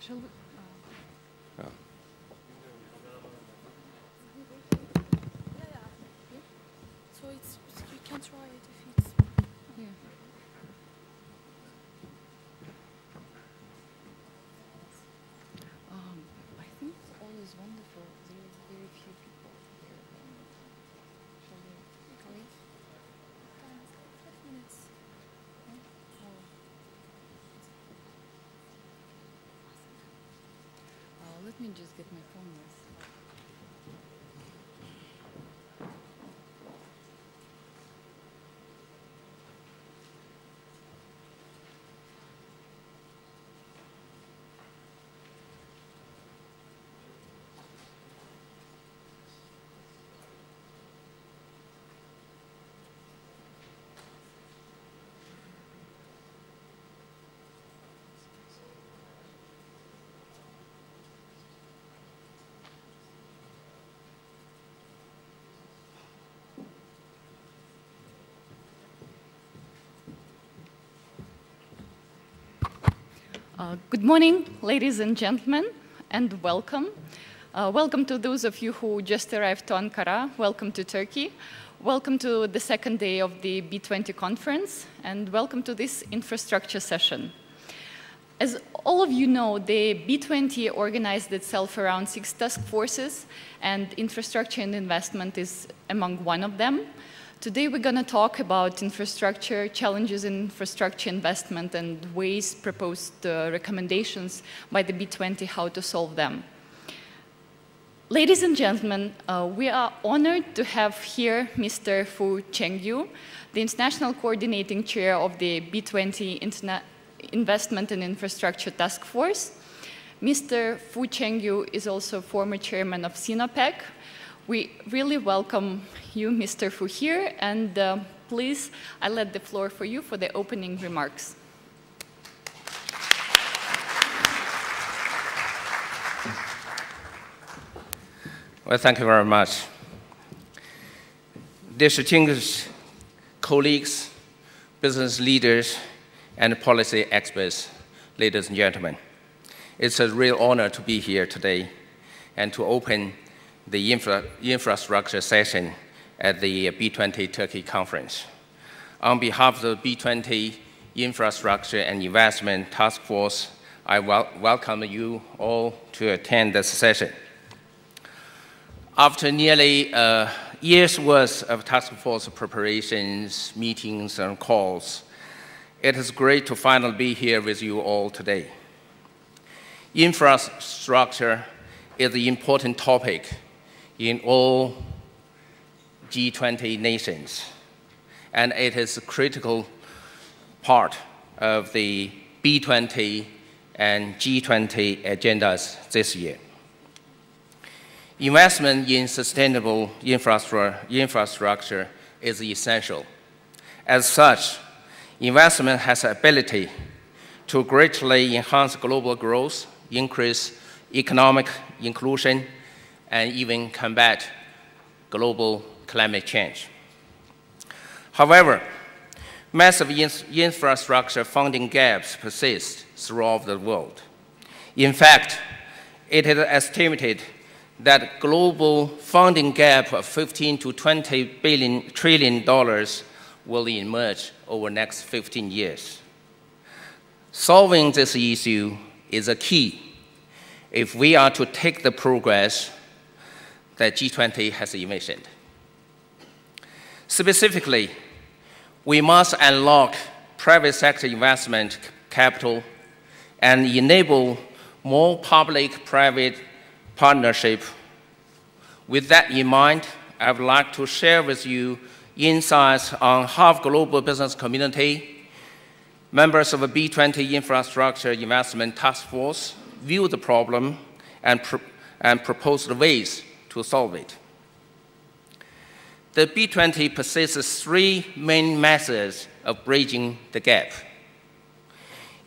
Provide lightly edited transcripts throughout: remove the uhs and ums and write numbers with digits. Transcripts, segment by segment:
Shall we? So you can try it if it's. Yeah. I think all is wonderful. There are very few people here. Shall we wait? 5 minutes. Let me just get my phone with. Good morning, ladies and gentlemen, and welcome. Welcome to those of you who just arrived to Ankara. Welcome to Turkey. Welcome to the second day of the B20 conference, and welcome to this infrastructure session. As all of you know, the B20 organized itself around 6 task forces, and infrastructure and investment is among one of them. Today we're going to talk about infrastructure, challenges in infrastructure investment, and ways proposed recommendations by the B20 how to solve them. Ladies and gentlemen, we are honored to have here Mr. Fu Chengyu, the International Coordinating Chair of the B20 Investment and Infrastructure Task Force. Mr. Fu Chengyu is also former chairman of SINOPEC. We really welcome you, Mr. Fu, here, and please, I let the floor for you for the opening remarks. Well, thank you very much. Distinguished colleagues, business leaders, and policy experts, ladies and gentlemen, it's a real honor to be here today and to open the infrastructure session at the B20 Turkey conference. On behalf of the B20 Infrastructure and Investment Task Force, I welcome you all to attend this session. After nearly a year's worth of task force preparations, meetings, and calls, it is great to finally be here with you all today. Infrastructure is an important topic in all G20 nations, and it is a critical part of the B20 and G20 agendas this year. Investment in sustainable infrastructure is essential. As such, investment has the ability to greatly enhance global growth, increase economic inclusion, and even combat global climate change. However, massive infrastructure funding gaps persist throughout the world. In fact, it is estimated that global funding gap of $15 to $20 trillion will emerge over the next 15 years. Solving this issue is a key if we are to take the progress that G20 has envisioned. Specifically, we must unlock private sector investment capital and enable more public-private partnership. With that in mind, I would like to share with you insights on how the global business community, members of the B20 Infrastructure Investment Task Force, view the problem and propose ways to solve it. The B20 possesses 3 main methods of bridging the gap: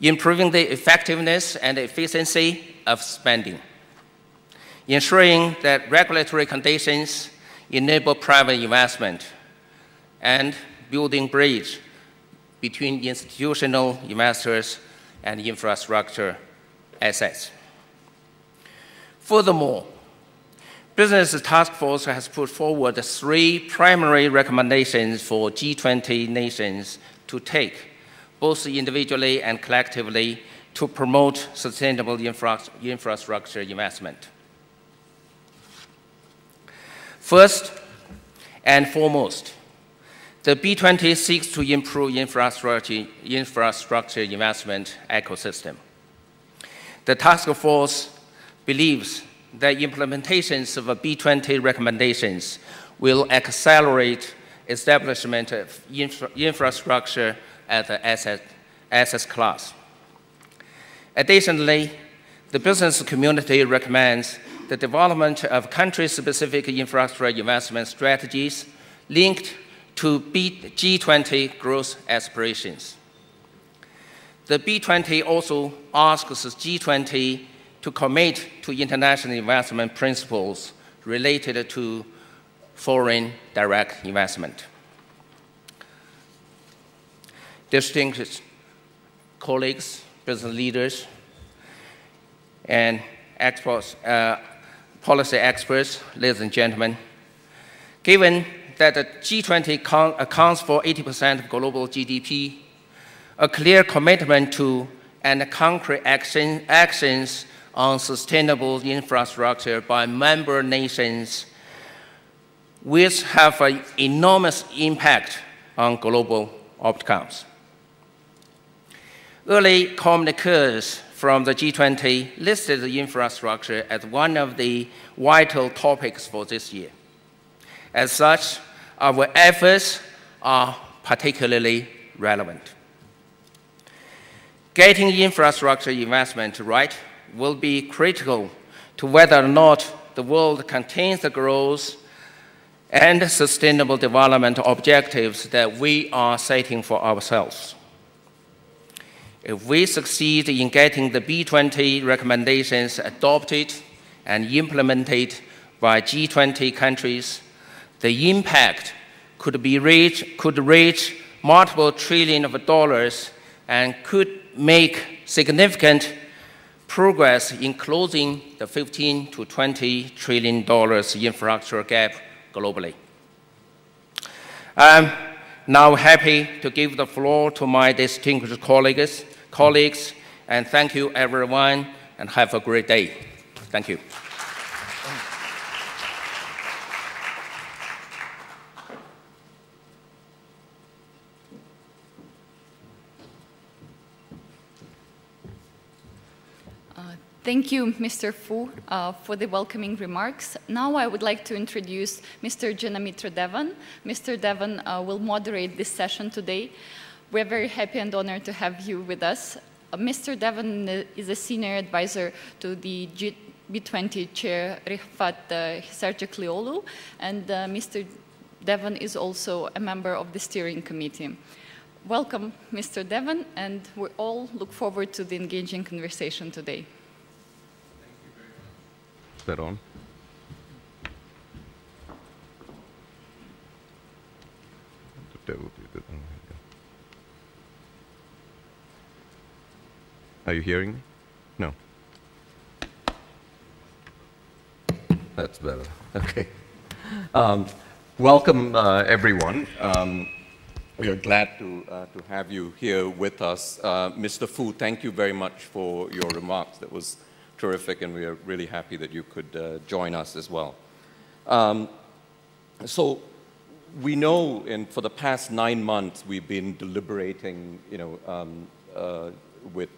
improving the effectiveness and efficiency of spending, ensuring that regulatory conditions enable private investment, and building bridge between institutional investors and infrastructure assets. Furthermore, Business Task Force has put forward 3 primary recommendations for G20 nations to take, both individually and collectively, to promote sustainable infrastructure investment. First and foremost, the B20 seeks to improve infrastructure investment ecosystem. The task force believes that implementations of B20 recommendations will accelerate establishment of infrastructure as an asset class. Additionally, the business community recommends the development of country-specific infrastructure investment strategies linked to G20 growth aspirations. The B20 also asks G20 to commit to international investment principles related to foreign direct investment. Distinguished colleagues, business leaders, and experts, policy experts, ladies and gentlemen, given that the G20 accounts for 80% of global GDP, a clear commitment to and concrete actions on sustainable infrastructure by member nations which have an enormous impact on global outcomes. Early communiques from the G20 listed the infrastructure as one of the vital topics for this year. As such, our efforts are particularly relevant. Getting infrastructure investment right will be critical to whether or not the world contains the growth and sustainable development objectives that we are setting for ourselves. If we succeed in getting the B20 recommendations adopted and implemented by G20 countries, the impact could reach multiple trillions of dollars and could make significant progress in closing the $15 to $20 trillion infrastructure gap globally. I'm now happy to give the floor to my distinguished colleagues, and thank you everyone, and have a great day. Thank you. Thank you, Mr. Fu, for the welcoming remarks. Now I would like to introduce Mr. Janamitra Devan. Mr. Devan will moderate this session today. We're very happy and honored to have you with us. Mr. Devan is a senior advisor to the B20 chair, Rifat Hisarjaklioglu, and Mr. Devan is also a member of the steering committee. Welcome, Mr. Devan, and we all look forward to the engaging conversation today. Is that on? Are you hearing me? No. That's better. Okay. Welcome, everyone. We are glad to have you here with us. Mr. Fu, thank you very much for your remarks. That was terrific, and we are really happy that you could join us as well. So we know, and for the past 9 months, we've been deliberating, with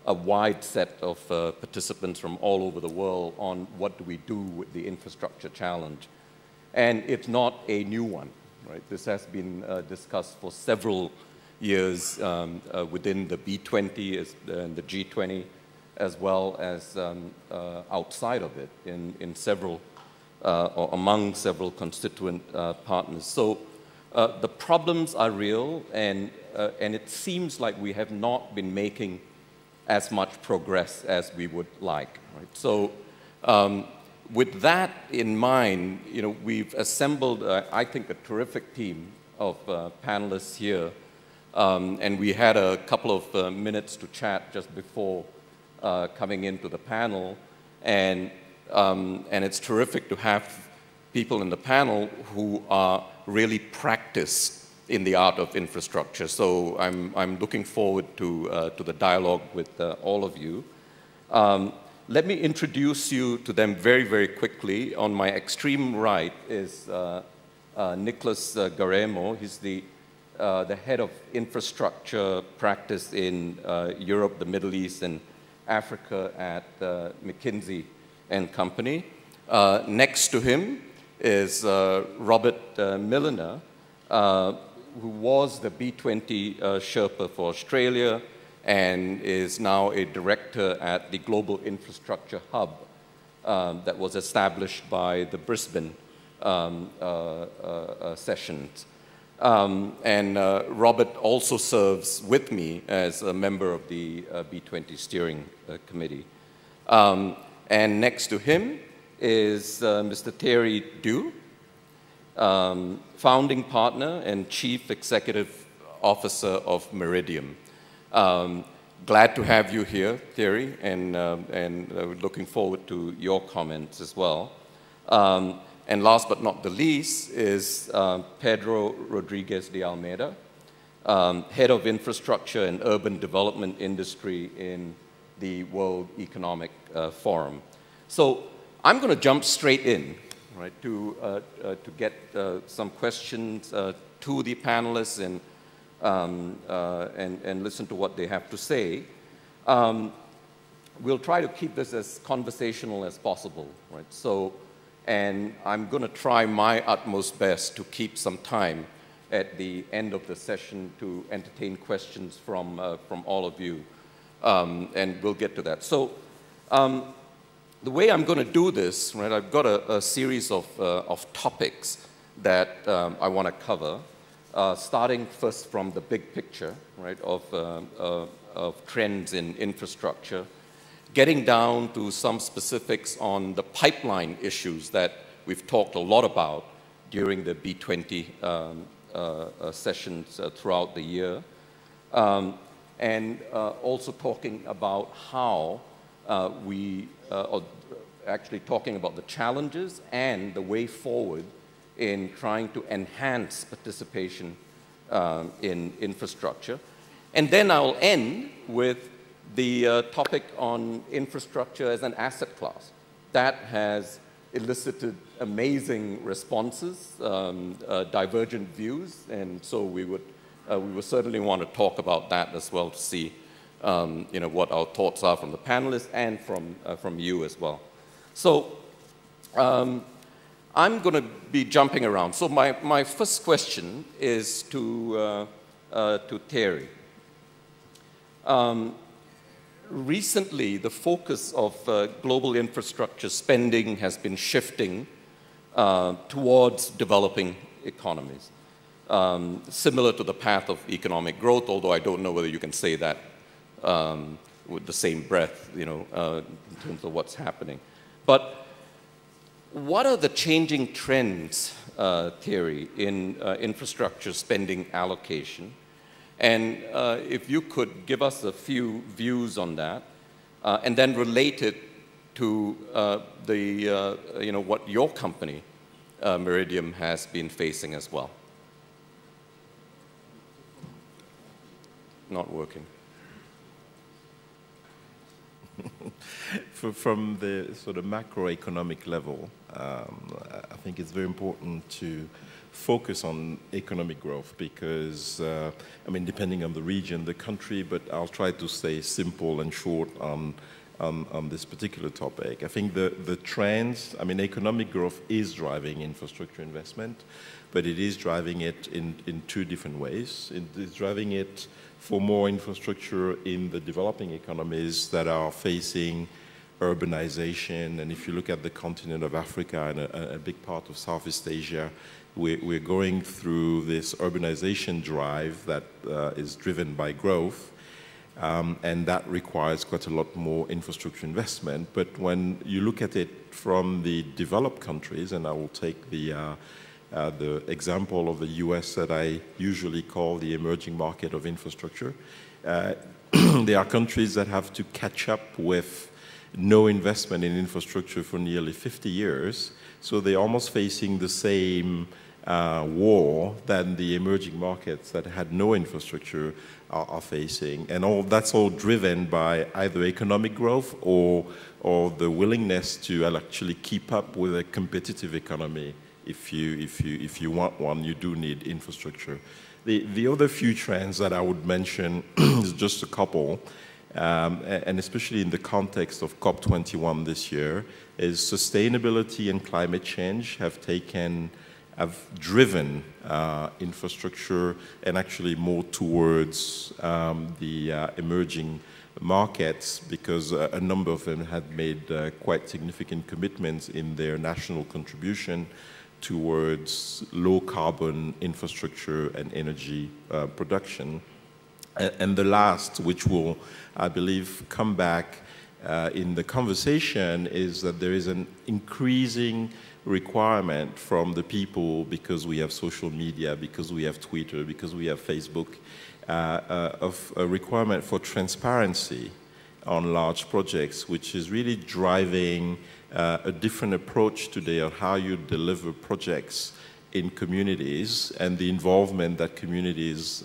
a wide set of participants from all over the world on what do we do with the infrastructure challenge. And it's not a new one, right? This has been discussed for several years within the B20 and the G20, as well as outside of it in several, or among several constituent partners. So the problems are real, and it seems like we have not been making as much progress as we would like. Right? So with that in mind, we've assembled, I think, a terrific team of panelists here, and we had a couple of minutes to chat just before coming into the panel, and And it's terrific to have people in the panel who are really practiced in the art of infrastructure. So I'm looking forward to the dialogue with all of you. Let me introduce you to them very, very quickly. On my extreme right is Nicholas Garemo. He's the head of infrastructure practice in Europe, the Middle East, and Africa at McKinsey & Company. Next to him is Robert Milliner, who was the B20 Sherpa for Australia and is now a director at the Global Infrastructure Hub that was established by the Brisbane sessions. And Robert also serves with me as a member of the B20 Steering Committee. And next to him is Mr. Thierry Du, founding partner and chief executive officer of Meridiam. Glad to have you here, Thierry, and looking forward to your comments as well. And last but not the least is Pedro Rodriguez de Almeida, head of infrastructure and urban development industry in the World Economic Forum. So I'm going to jump straight in, right, to get some questions to the panelists and listen to what they have to say. We'll try to keep this as conversational as possible, right? So, and I'm going to try my utmost best to keep some time at the end of the session to entertain questions from all of you, and we'll get to that. So, the way I'm going to do this, right, I've got a series of topics that I want to cover, starting first from the big picture, right, of trends in infrastructure, getting down to some specifics on the pipeline issues that we've talked a lot about during the B20 sessions throughout the year, and also talking about how actually talking about the challenges and the way forward in trying to enhance participation in infrastructure. And then I'll end with the topic on infrastructure as an asset class. That has elicited amazing responses, divergent views, and so we would certainly want to talk about that as well to see what our thoughts are from the panelists and from you as well. So I'm going to be jumping around. So my first question is to Thierry. Recently, the focus of global infrastructure spending has been shifting towards developing economies, similar to the path of economic growth, although I don't know whether you can say that with the same breath, in terms of what's happening. But what are the changing trends, Thierry, in infrastructure spending allocation? And if you could give us a few views on that, and then relate it to what your company, Meridiam, has been facing as well. Not working. From the sort of macroeconomic level, I think it's very important to focus on economic growth because, depending on the region, the country, but I'll try to stay simple and short on this particular topic. I think the trends, economic growth is driving infrastructure investment, but it is driving it in two different ways. It is driving it for more infrastructure in the developing economies that are facing urbanization. And if you look at the continent of Africa and a big part of Southeast Asia, we're going through this urbanization drive that is driven by growth, and that requires quite a lot more infrastructure investment. But when you look at it from the developed countries, and I will take the example of the US that I usually call the emerging market of infrastructure, there are countries that have to catch up with no investment in infrastructure for nearly 50 years. So they're almost facing the same war than the emerging markets that had no infrastructure are facing. And that's all driven by either economic growth or the willingness to actually keep up with a competitive economy. If you want one, you do need infrastructure. The other few trends that I would mention is just a couple, and especially in the context of COP21 this year, is sustainability and climate change have driven infrastructure and actually more towards the emerging markets, because a number of them had made quite significant commitments in their national contribution towards low carbon infrastructure and energy production. And the last, which will, I believe, come back in the conversation, is that there is an increasing requirement from the people, because we have social media, because we have Twitter, because we have Facebook, of a requirement for transparency on large projects, which is really driving a different approach today on how you deliver projects in communities and the involvement that communities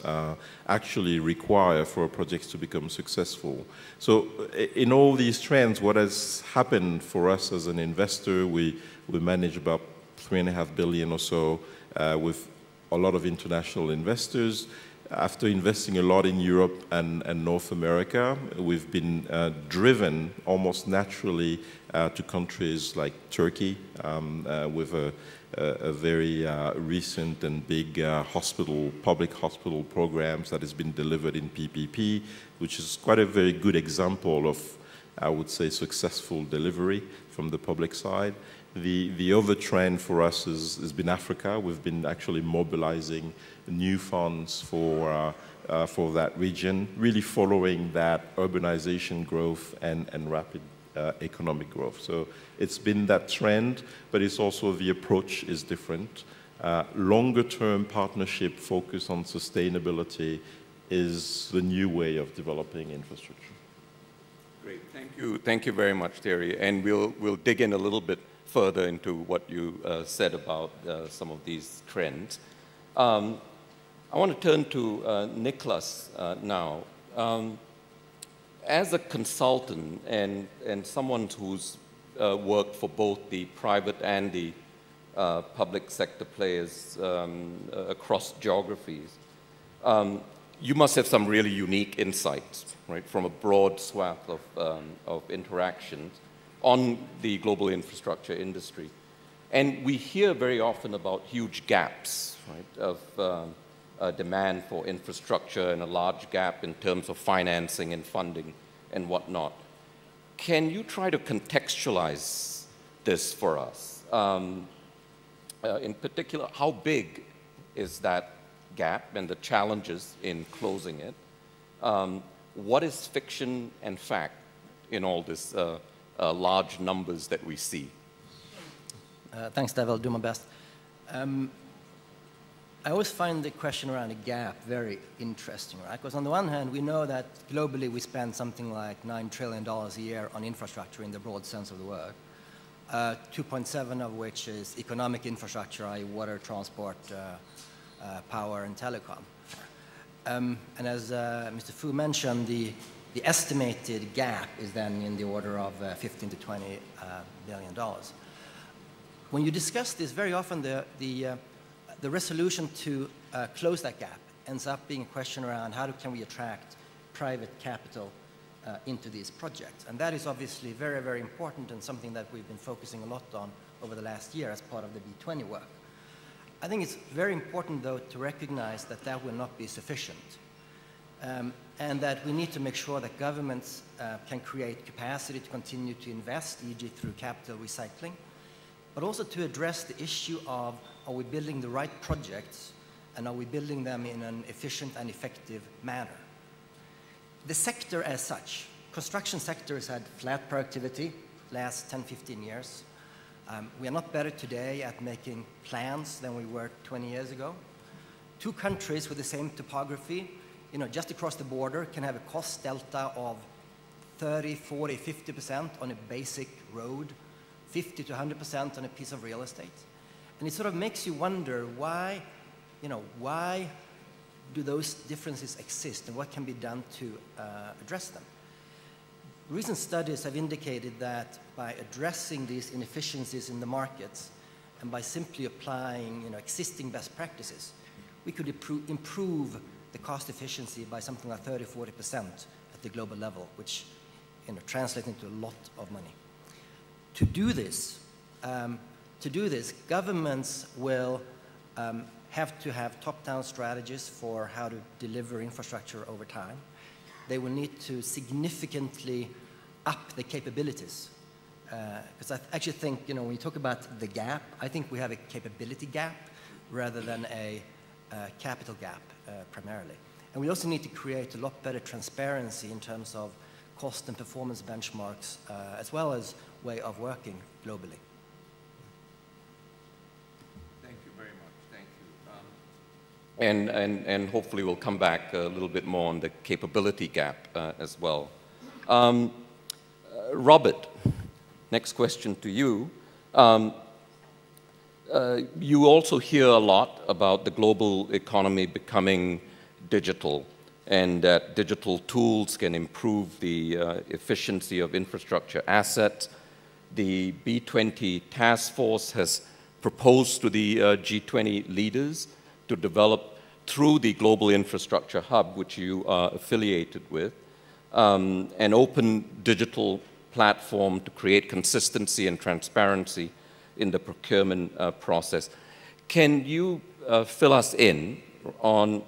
actually require for projects to become successful. So in all these trends, what has happened for us as an investor, we manage about $3.5 billion or so with a lot of international investors. After investing a lot in Europe and North America, we've been driven almost naturally to countries like Turkey with a very recent and big public hospital programs that has been delivered in PPP, which is quite a very good example of, I would say, successful delivery from the public side. The other trend for us has been Africa. We've been actually mobilizing new funds for that region, really following that urbanization growth and rapid economic growth. So it's been that trend, but it's also the approach is different. Longer-term partnership focus on sustainability is the new way of developing infrastructure. Great, thank you. Thank you very much, Thierry. And we'll dig in a little bit further into what you said about some of these trends. I want to turn to Nicholas now. As a consultant and someone who's worked for both the private and the public sector players across geographies, you must have some really unique insights, right, from a broad swath of interactions on the global infrastructure industry. And we hear very often about huge gaps, right, of demand for infrastructure and a large gap in terms of financing and funding and whatnot. Can you try to contextualize this for us? In particular, how big is that gap and the challenges in closing it? What is fiction and fact in all this large numbers that we see? Thanks, Dave. I'll do my best. I always find the question around a gap very interesting, right? Because on the one hand, we know that globally we spend something like $9 trillion a year on infrastructure in the broad sense of the word, 2.7 of which is economic infrastructure, i.e. water, transport, power, and telecom. And as Mr. Fu mentioned, the estimated gap is then in the order of $15 to $20 billion. When you discuss this, very often the resolution to close that gap ends up being a question around how can we attract private capital into these projects. And that is obviously very, very important and something that we've been focusing a lot on over the last year as part of the B20 work. I think it's very important, though, to recognize that that will not be sufficient. And that we need to make sure that governments can create capacity to continue to invest, e.g. through capital recycling, but also to address the issue of, are we building the right projects and are we building them in an efficient and effective manner? The sector as such, construction sector has had flat productivity last 10, 15 years. We are not better today at making plans than we were 20 years ago. Two countries with the same topography, just across the border, can have a cost delta of 30, 40, 50% on a basic road, 50 to 100% on a piece of real estate. And it sort of makes you wonder why, why do those differences exist and what can be done to address them? Recent studies have indicated that by addressing these inefficiencies in the markets and by simply applying existing best practices, we could improve the cost efficiency by something like 30, 40% at the global level, which translates into a lot of money. To do this, governments will have to have top-down strategies for how to deliver infrastructure over time. They will need to significantly up the capabilities. Because I actually think, when you talk about the gap, I think we have a capability gap rather than a capital gap primarily. And we also need to create a lot better transparency in terms of cost and performance benchmarks, as well as way of working globally. Thank you very much. Thank you. And hopefully we'll come back a little bit more on the capability gap as well. Robert, next question to you. You also hear a lot about the global economy becoming digital and that digital tools can improve the efficiency of infrastructure assets. The B20 task force has proposed to the G20 leaders to develop through the Global Infrastructure Hub, which you are affiliated with, an open digital platform to create consistency and transparency in the procurement process. Can you fill us in on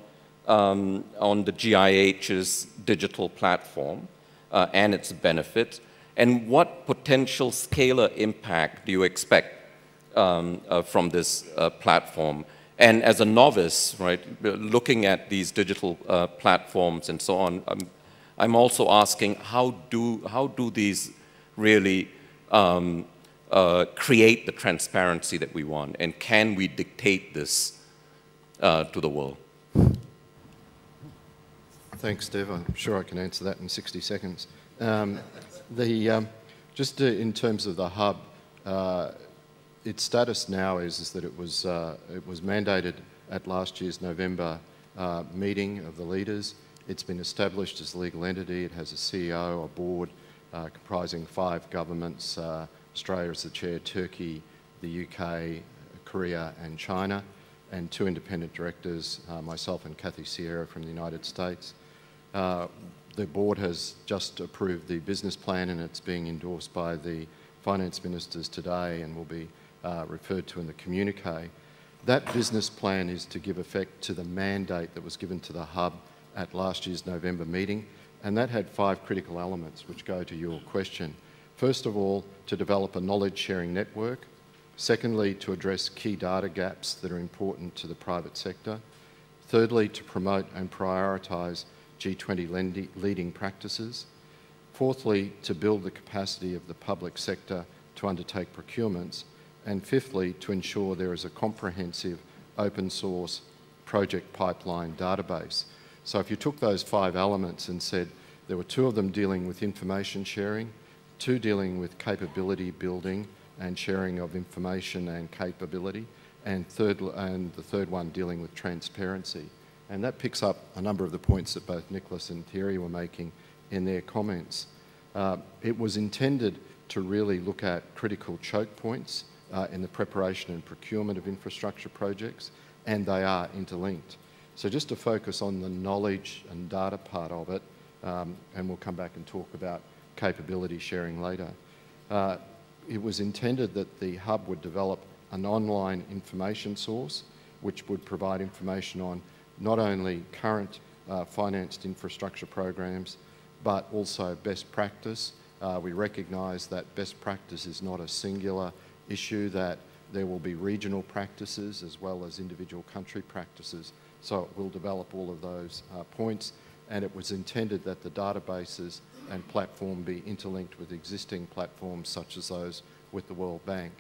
the GIH's digital platform and its benefits, and what potential scalar impact do you expect from this platform? And as a novice, right, looking at these digital platforms and so on, I'm also asking how do these really create the transparency that we want, and can we dictate this to the world? Thanks, Steve. I'm sure I can answer that in 60 seconds. Just in terms of the hub, its status now is that it was mandated at last year's November meeting of the leaders. It's been established as a legal entity. It has a CEO, a board comprising 5 governments, Australia as the chair, Turkey, the UK, Korea and China, and 2 independent directors, myself and Kathy Sierra from the United States. The board has just approved the business plan and it's being endorsed by the finance ministers today and will be referred to in the communique. That business plan is to give effect to the mandate that was given to the hub at last year's November meeting, and that had 5 critical elements which go to your question. First of all, to develop a knowledge sharing network. Secondly, to address key data gaps that are important to the private sector. Thirdly, to promote and prioritise G20 leading practices. Fourthly, to build the capacity of the public sector to undertake procurements. And fifthly, to ensure there is a comprehensive open source project pipeline database. So if you took those 5 elements and said there were 2 of them dealing with information sharing, 2 dealing with capability building and sharing of information and capability, and the third one dealing with transparency. And that picks up a number of the points that both Nicholas and Thierry were making in their comments. It was intended to really look at critical choke points in the preparation and procurement of infrastructure projects, and they are interlinked. So just to focus on the knowledge and data part of it, and we'll come back and talk about capability sharing later. It was intended that the hub would develop an online information source which would provide information on not only current financed infrastructure programs, but also best practice. We recognise that best practice is not a singular issue, that there will be regional practices as well as individual country practices. So it will develop all of those points, and it was intended that the databases and platform be interlinked with existing platforms such as those with the World Bank.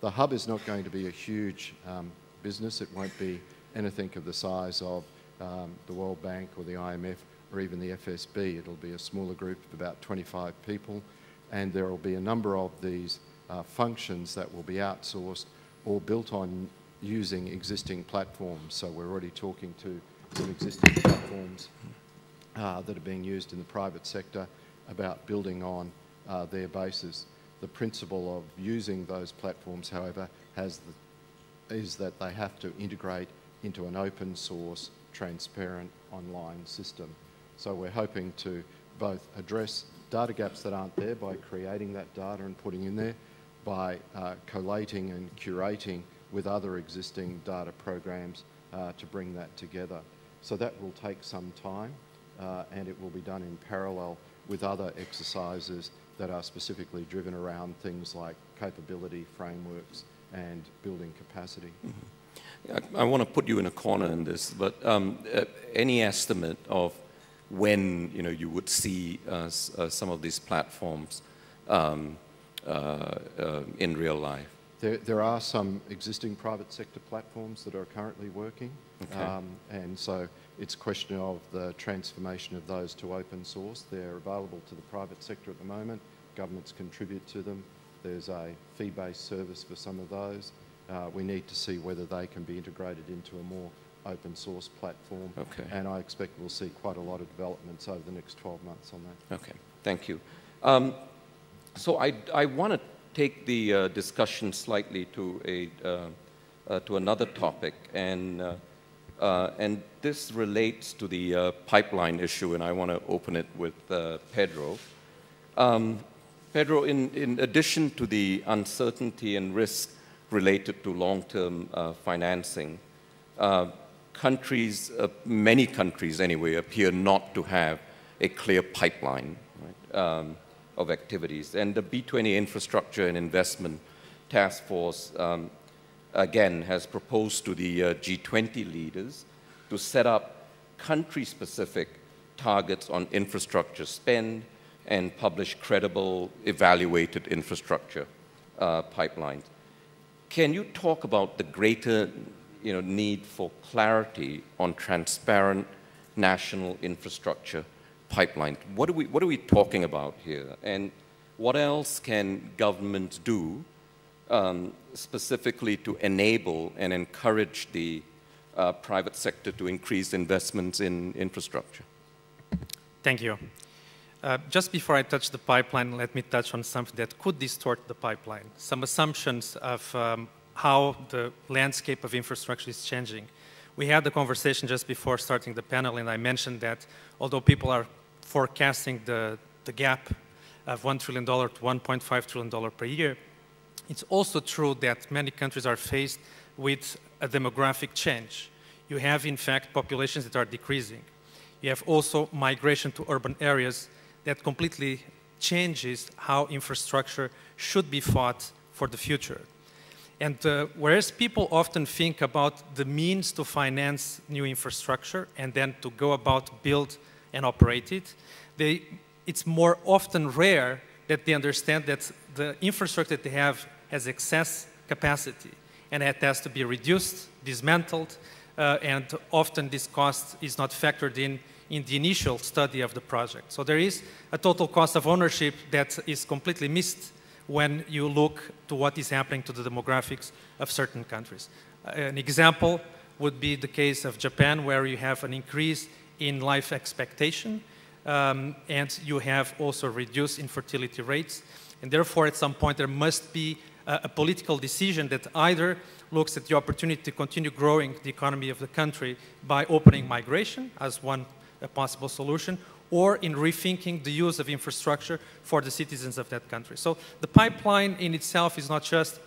The hub is not going to be a huge business. It won't be anything of the size of the World Bank or the IMF or even the FSB. It'll be a smaller group of about 25 people, and there will be a number of these functions that will be outsourced or built on using existing platforms. So we're already talking to some existing platforms that are being used in the private sector about building on their basis. The principle of using those platforms, however, is that they have to integrate into an open source, transparent online system. So we're hoping to both address data gaps that aren't there by creating that data and putting in there, by collating and curating with other existing data programs to bring that together. So that will take some time and it will be done in parallel with other exercises that are specifically driven around things like capability frameworks and building capacity. Mm-hmm. I want to put you in a corner in this, but any estimate of when you would see some of these platforms in real life? There are some existing private sector platforms that are currently working, okay. And so it's a question of the transformation of those to open source. They're available to the private sector at the moment. Governments contribute to them. There's a fee-based service for some of those. We need to see whether they can be integrated into a more open source platform. Okay. And I expect we'll see quite a lot of developments over the next 12 months on that. Okay, thank you. So I want to take the discussion slightly to another topic, and this relates to the pipeline issue, and I want to open it with Pedro. Pedro, in addition to the uncertainty and risk related to long-term financing, many countries anyway, appear not to have a clear pipeline, right, of activities. And the B20 Infrastructure and Investment Task Force, again, has proposed to the G20 leaders to set up country-specific targets on infrastructure spend and publish credible, evaluated infrastructure pipelines. Can you talk about the greater need for clarity on transparent national infrastructure pipelines? What are we talking about here? And what else can governments do specifically to enable and encourage the private sector to increase investments in infrastructure? Thank you. Just before I touch the pipeline, let me touch on something that could distort the pipeline. Some assumptions of how the landscape of infrastructure is changing. We had the conversation just before starting the panel, and I mentioned that although people are forecasting the gap of $1 trillion to $1.5 trillion per year, it's also true that many countries are faced with a demographic change. You have, in fact, populations that are decreasing. You have also migration to urban areas that completely changes how infrastructure should be thought for the future. And whereas people often think about the means to finance new infrastructure and then to go about build and operate it, it's more often rare that they understand that the infrastructure that they have has excess capacity and it has to be reduced, dismantled, and often this cost is not factored in the initial study of the project. So there is a total cost of ownership that is completely missed when you look to what is happening to the demographics of certain countries. An example would be the case of Japan, where you have an increase in life expectation, and you have also reduced infertility rates. And therefore, at some point, there must be a political decision that either looks at the opportunity to continue growing the economy of the country by opening migration as one possible solution, or in rethinking the use of infrastructure for the citizens of that country. So the pipeline in itself is not just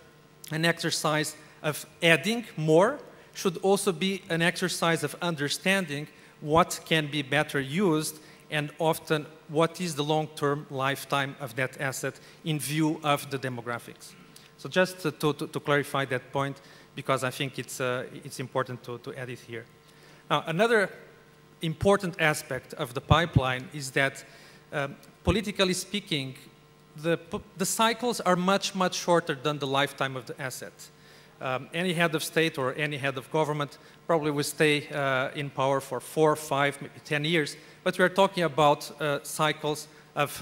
an exercise of adding more, should also be an exercise of understanding what can be better used and often what is the long-term lifetime of that asset in view of the demographics. So just to clarify that point, because I think it's important to add it here. Now, another important aspect of the pipeline is that, politically speaking, the cycles are much, much shorter than the lifetime of the asset. Any head of state or any head of government probably will stay in power for 4, 5, maybe 10 years. But we are talking about cycles of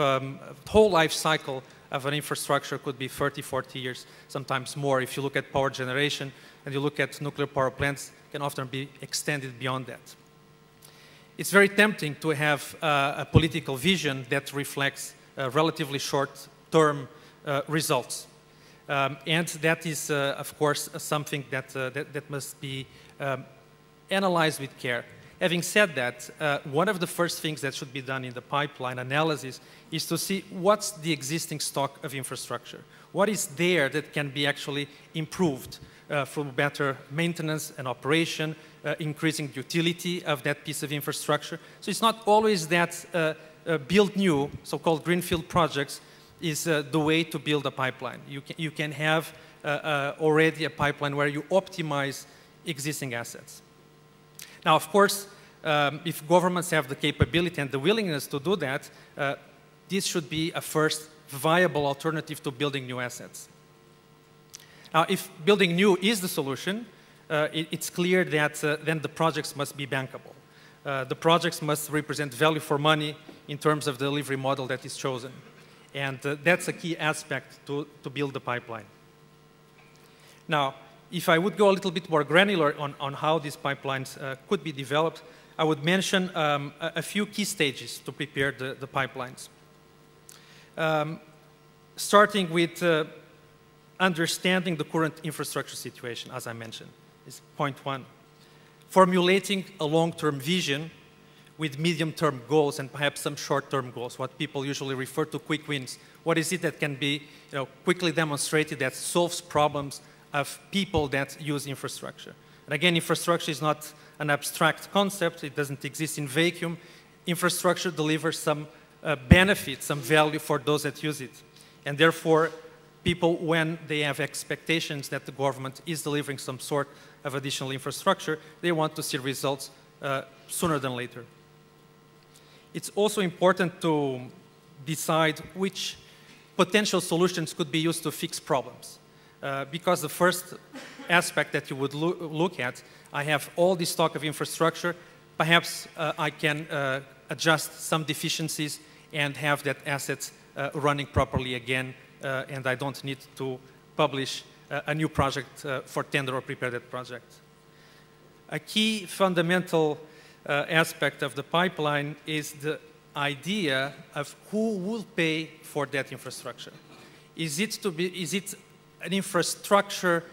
whole life cycle of an infrastructure could be 30, 40 years, sometimes more. If you look at power generation and you look at nuclear power plants, it can often be extended beyond that. It's very tempting to have a political vision that reflects relatively short-term results. And that is, of course, something that must be analyzed with care. Having said that, one of the first things that should be done in the pipeline analysis is to see what's the existing stock of infrastructure. What is there that can be actually improved through better maintenance and operation, increasing the utility of that piece of infrastructure. So it's not always that build new, so-called greenfield projects, is the way to build a pipeline. You can have already a pipeline where you optimize existing assets. Now, of course, if governments have the capability and the willingness to do that, this should be a first viable alternative to building new assets. Now, if building new is the solution, it's clear that then the projects must be bankable. The projects must represent value for money in terms of the delivery model that is chosen. And that's a key aspect to build the pipeline. Now, if I would go a little bit more granular on how these pipelines could be developed, I would mention a few key stages to prepare the pipelines. Starting with understanding the current infrastructure situation, as I mentioned, is point one. Formulating a long-term vision with medium-term goals and perhaps some short-term goals, what people usually refer to quick wins. What is it that can be quickly demonstrated that solves problems of people that use infrastructure? And again, infrastructure is not an abstract concept. It doesn't exist in vacuum. Infrastructure delivers some benefit, some value for those that use it. And therefore, people, when they have expectations that the government is delivering some sort of additional infrastructure, they want to see results sooner than later. It's also important to decide which potential solutions could be used to fix problems. Because the first aspect that you would look at, I have all this stock of infrastructure, perhaps I can adjust some deficiencies and have that asset running properly again, and I don't need to publish a new project for tender or prepare that project. A key fundamental aspect of the pipeline is the idea of who will pay for that infrastructure. Is it an infrastructure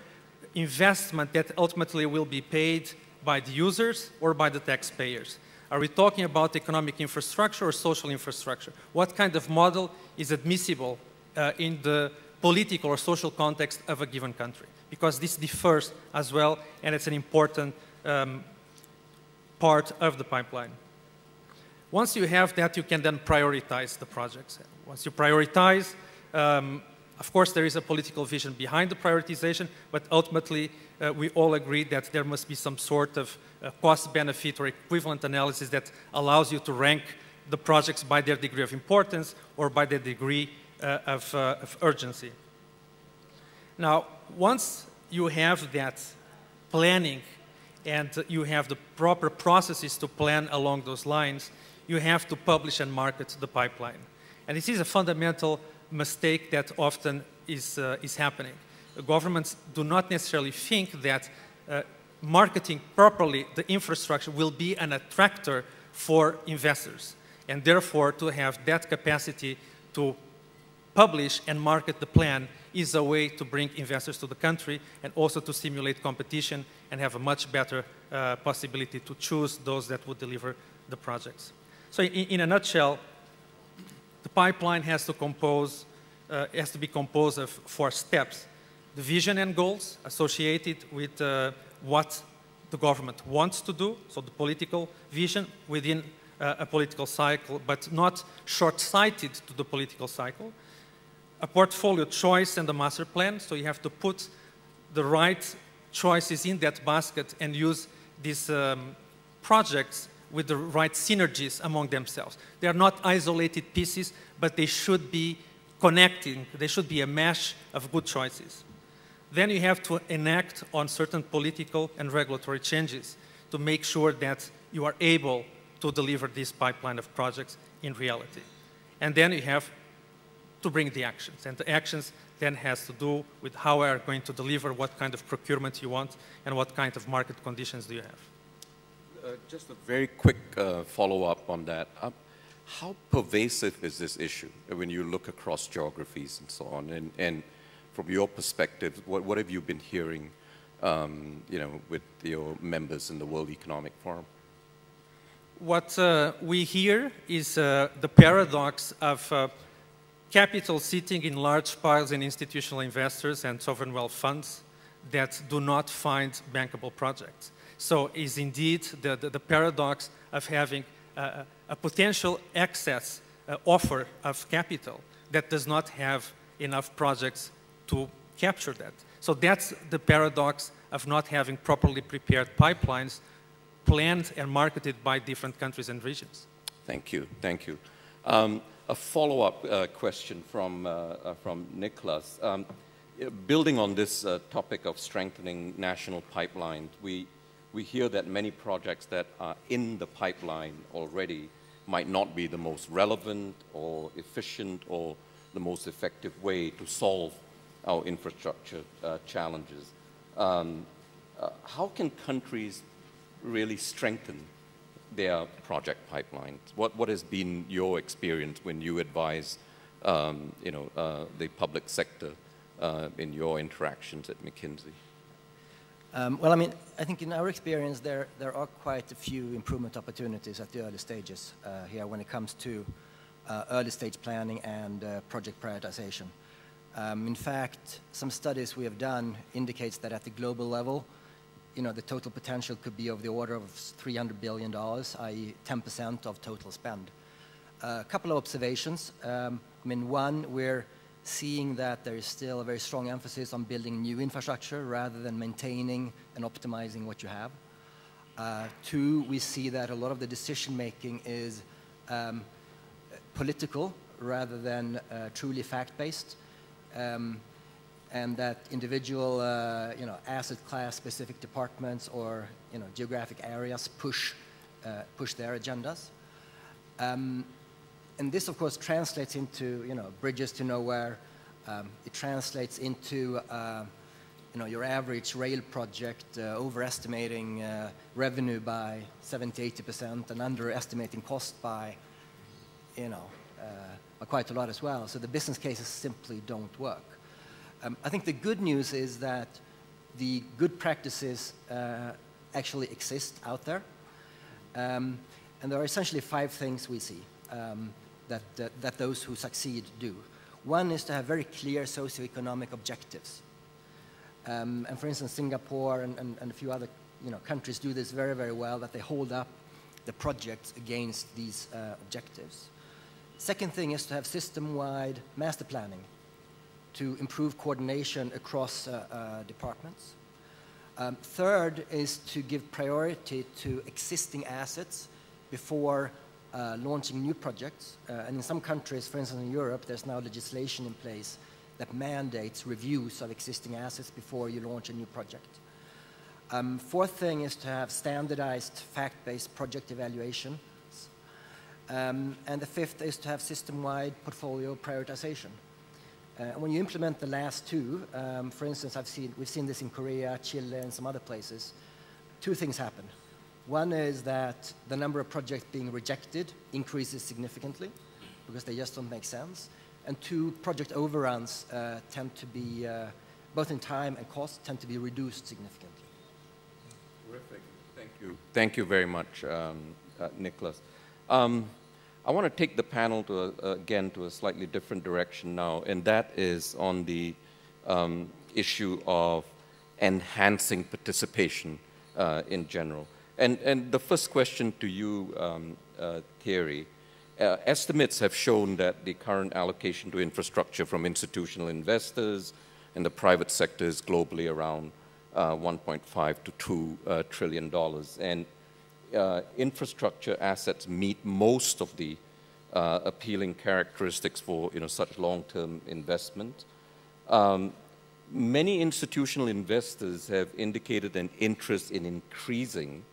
investment that ultimately will be paid by the users or by the taxpayers? Are we talking about economic infrastructure or social infrastructure? What kind of model is admissible in the political or social context of a given country? Because this differs as well, and it's an important part of the pipeline. Once you have that, you can then prioritize the projects. Once you prioritize, of course, there is a political vision behind the prioritization, but ultimately, we all agree that there must be some sort of cost-benefit or equivalent analysis that allows you to rank the projects by their degree of importance or by their degree of urgency. Now, once you have that planning and you have the proper processes to plan along those lines, you have to publish and market the pipeline. And this is a fundamental mistake that often is happening. Governments do not necessarily think that marketing properly the infrastructure will be an attractor for investors, and therefore to have that capacity to publish and market the plan is a way to bring investors to the country and also to stimulate competition and have a much better possibility to choose those that would deliver the projects. So in a nutshell, the pipeline has to be composed of 4 steps. The vision and goals associated with what the government wants to do, so the political vision within a political cycle, but not short-sighted to the political cycle. A portfolio choice and a master plan, so you have to put the right choices in that basket and use these projects with the right synergies among themselves. They are not isolated pieces, but they should be connecting. They should be a mesh of good choices. Then you have to enact on certain political and regulatory changes to make sure that you are able to deliver this pipeline of projects in reality. And then you have to bring the actions. And the actions then has to do with how we are going to deliver, what kind of procurement you want, and what kind of market conditions do you have. Just a very quick follow-up on that. How pervasive is this issue when you look across geographies and so on? And from your perspective, what have you been hearing with your members in the World Economic Forum? What we hear is the paradox of capital sitting in large piles in institutional investors and sovereign wealth funds that do not find bankable projects. So is indeed the paradox of having a potential excess offer of capital that does not have enough projects to capture that. So that's the paradox of not having properly prepared pipelines planned and marketed by different countries and regions. Thank you, thank you. A follow-up question from Nicholas. Building on this topic of strengthening national pipelines, we hear that many projects that are in the pipeline already might not be the most relevant or efficient or the most effective way to solve our infrastructure challenges. How can countries really strengthen their project pipelines? What has been your experience when you advise the public sector in your interactions at McKinsey? Well, I mean, I think in our experience, there are quite a few improvement opportunities at the early stages here when it comes to early stage planning and project prioritization. In fact, some studies we have done indicates that at the global level, the total potential could be of the order of $300 billion, i.e. 10% of total spend. A couple of observations. I mean, one, we're seeing that there is still a very strong emphasis on building new infrastructure rather than maintaining and optimizing what you have. Two, we see that a lot of the decision-making is political rather than truly fact-based. And that individual, asset class specific departments or, geographic areas push their agendas. And this, of course, translates into, bridges to nowhere. It translates into, your average rail project overestimating revenue by 70, 80% and underestimating cost by, quite a lot as well. So the business cases simply don't work. I think the good news is that the good practices actually exist out there. And there are essentially 5 things we see that those who succeed do. One is to have very clear socioeconomic objectives. And for instance, Singapore and a few other countries do this very, very well, that they hold up the projects against these objectives. Second thing is to have system-wide master planning to improve coordination across departments. Third is to give priority to existing assets before launching new projects. And in some countries, for instance in Europe, there's now legislation in place that mandates reviews of existing assets before you launch a new project. Fourth thing is to have standardized fact-based project evaluation. And the fifth is to have system-wide portfolio prioritization. When you implement the last 2, for instance, we've seen this in Korea, Chile, and some other places, 2 things happen. One is that the number of projects being rejected increases significantly because they just don't make sense. And 2, project overruns tend to be, both in time and cost, tend to be reduced significantly. Terrific. Thank you. Thank you very much, Nicholas. I want to take the panel again to a slightly different direction now, and that is on the issue of enhancing participation in general. And the first question to you, Thierry, estimates have shown that the current allocation to infrastructure from institutional investors and the private sector is globally around $1.5 to $2 trillion. And infrastructure assets meet most of the appealing characteristics for such long-term investment. many institutional investors have indicated an interest in increasing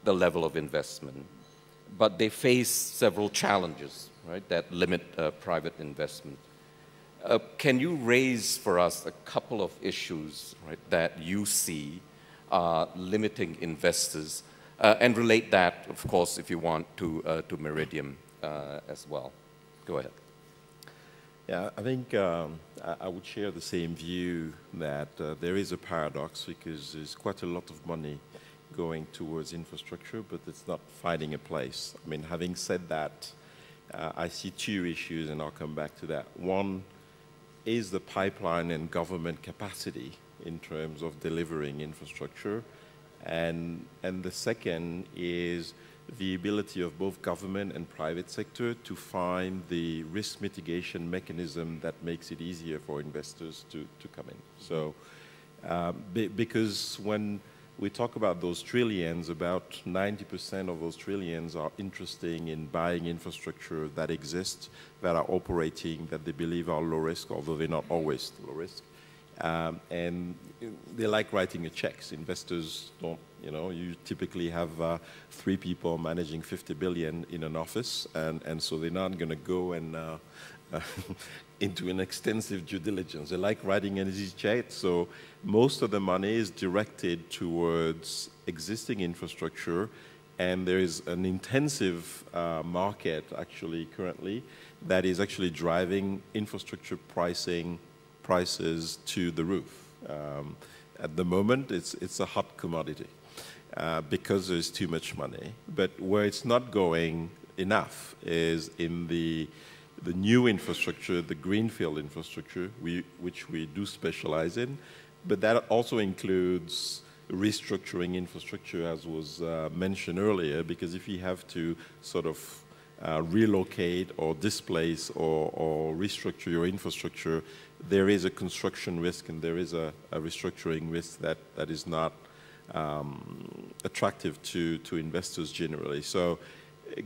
the level of investment, but they face several challenges, right, that limit private investment. Can you raise for us a couple of issues, right, that you see limiting investors, and relate that, of course, if you want, to Meridian as well? Go ahead. Yeah, I think I would share the same view that there is a paradox because there's quite a lot of money going towards infrastructure, but it's not finding a place. I mean, having said that, I see two issues, and I'll come back to that. One is the pipeline and government capacity in terms of delivering infrastructure, and the second is the ability of both government and private sector to find the risk mitigation mechanism that makes it easier for investors to come in. So, because when we talk about those trillions, about 90% of those trillions are interested in buying infrastructure that exists, that are operating, that they believe are low risk, although they're not always low risk. And they like writing checks. Investors don't, you know, you typically have 3 people managing 50 billion in an office, and so they're not going to go and into an extensive due diligence. They like writing an easy check, so most of the money is directed towards existing infrastructure, and there is an intensive market actually currently that is actually driving infrastructure prices to the roof. At the moment, it's a hot commodity because there's too much money. But where it's not going enough is in the new infrastructure, the greenfield infrastructure, which we do specialize in. But that also includes restructuring infrastructure, as was mentioned earlier, because if you have to sort of relocate or displace or restructure your infrastructure, there is a construction risk and there is a restructuring risk that is not attractive to investors generally. So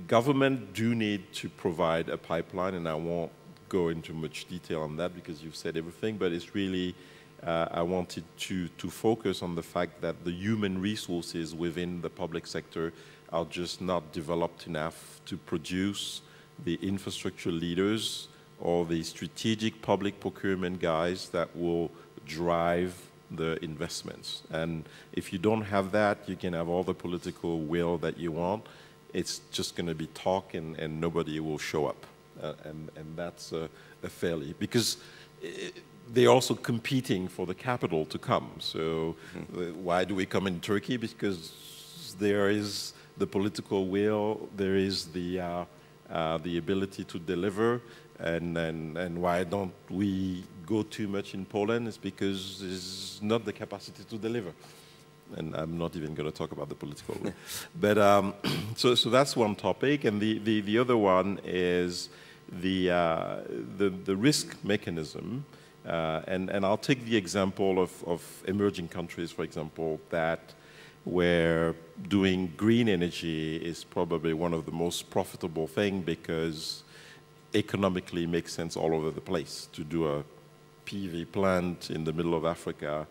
government do need to provide a pipeline, and I won't go into much detail on that because you've said everything, but it's really, I wanted to focus on the fact that the human resources within the public sector are just not developed enough to produce the infrastructure leaders or the strategic public procurement guys that will drive the investments. And if you don't have that, you can have all the political will that you want. It's just going to be talk and nobody will show up. And that's a failure because they're also competing for the capital to come. So why do we come in Turkey? Because there is the political will, there is the ability to deliver, and why don't we go too much in Poland is because there's not the capacity to deliver. And I'm not even going to talk about the political will. But so that's one topic, and the other one is the risk mechanism. And I'll take the example of emerging countries, for example, that where doing green energy is probably one of the most profitable things because economically it makes sense all over the place to do a PV plant in the middle of Africa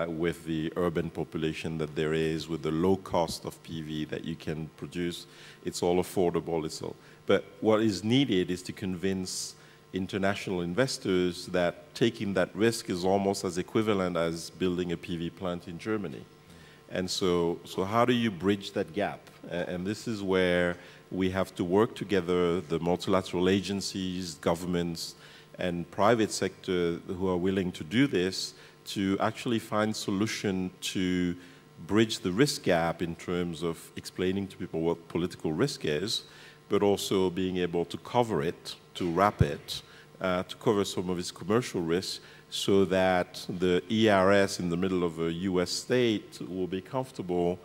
with the urban population that there is, with the low cost of PV that you can produce. It's all affordable. But what is needed is to convince international investors that taking that risk is almost as equivalent as building a PV plant in Germany. And so how do you bridge that gap? And this is where we have to work together, the multilateral agencies, governments, and private sector who are willing to do this, to actually find solution to bridge the risk gap in terms of explaining to people what political risk is, but also being able to cover it, to wrap it, to cover some of its commercial risks, so that the ERS in the middle of a US state will be comfortable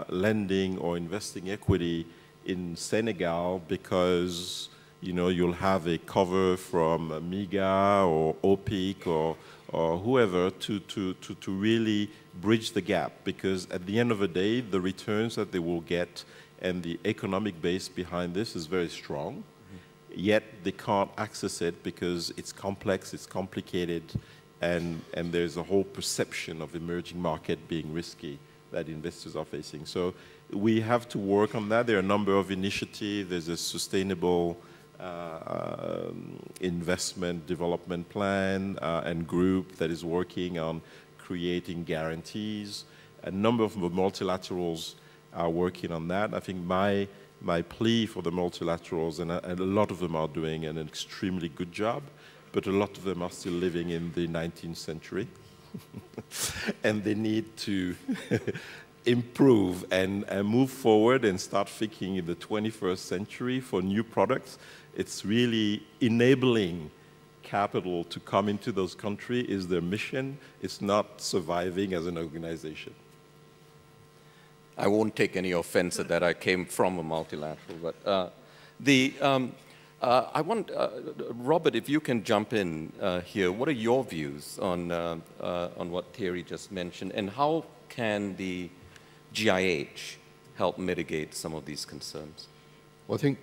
lending or investing equity in Senegal because you'll have a cover from MIGA or OPIC or whoever to really bridge the gap, because at the end of the day, the returns that they will get and the economic base behind this is very strong. Yet they can't access it because it's complex, it's complicated, and there's a whole perception of emerging market being risky that investors are facing. So we have to work on that. There are a number of initiatives. There's a sustainable investment development plan and group that is working on creating guarantees. A number of multilaterals are working on that. I think my plea for the multilaterals, and a lot of them are doing an extremely good job, but a lot of them are still living in the 19th century. And they need to improve and move forward and start thinking in the 21st century for new products. It's really enabling capital to come into those countries is their mission. It's not surviving as an organization. I won't take any offense at that. I came from a multilateral, but I want, Robert, if you can jump in here. What are your views on what Thierry just mentioned, and how can the GIH help mitigate some of these concerns? Well, I think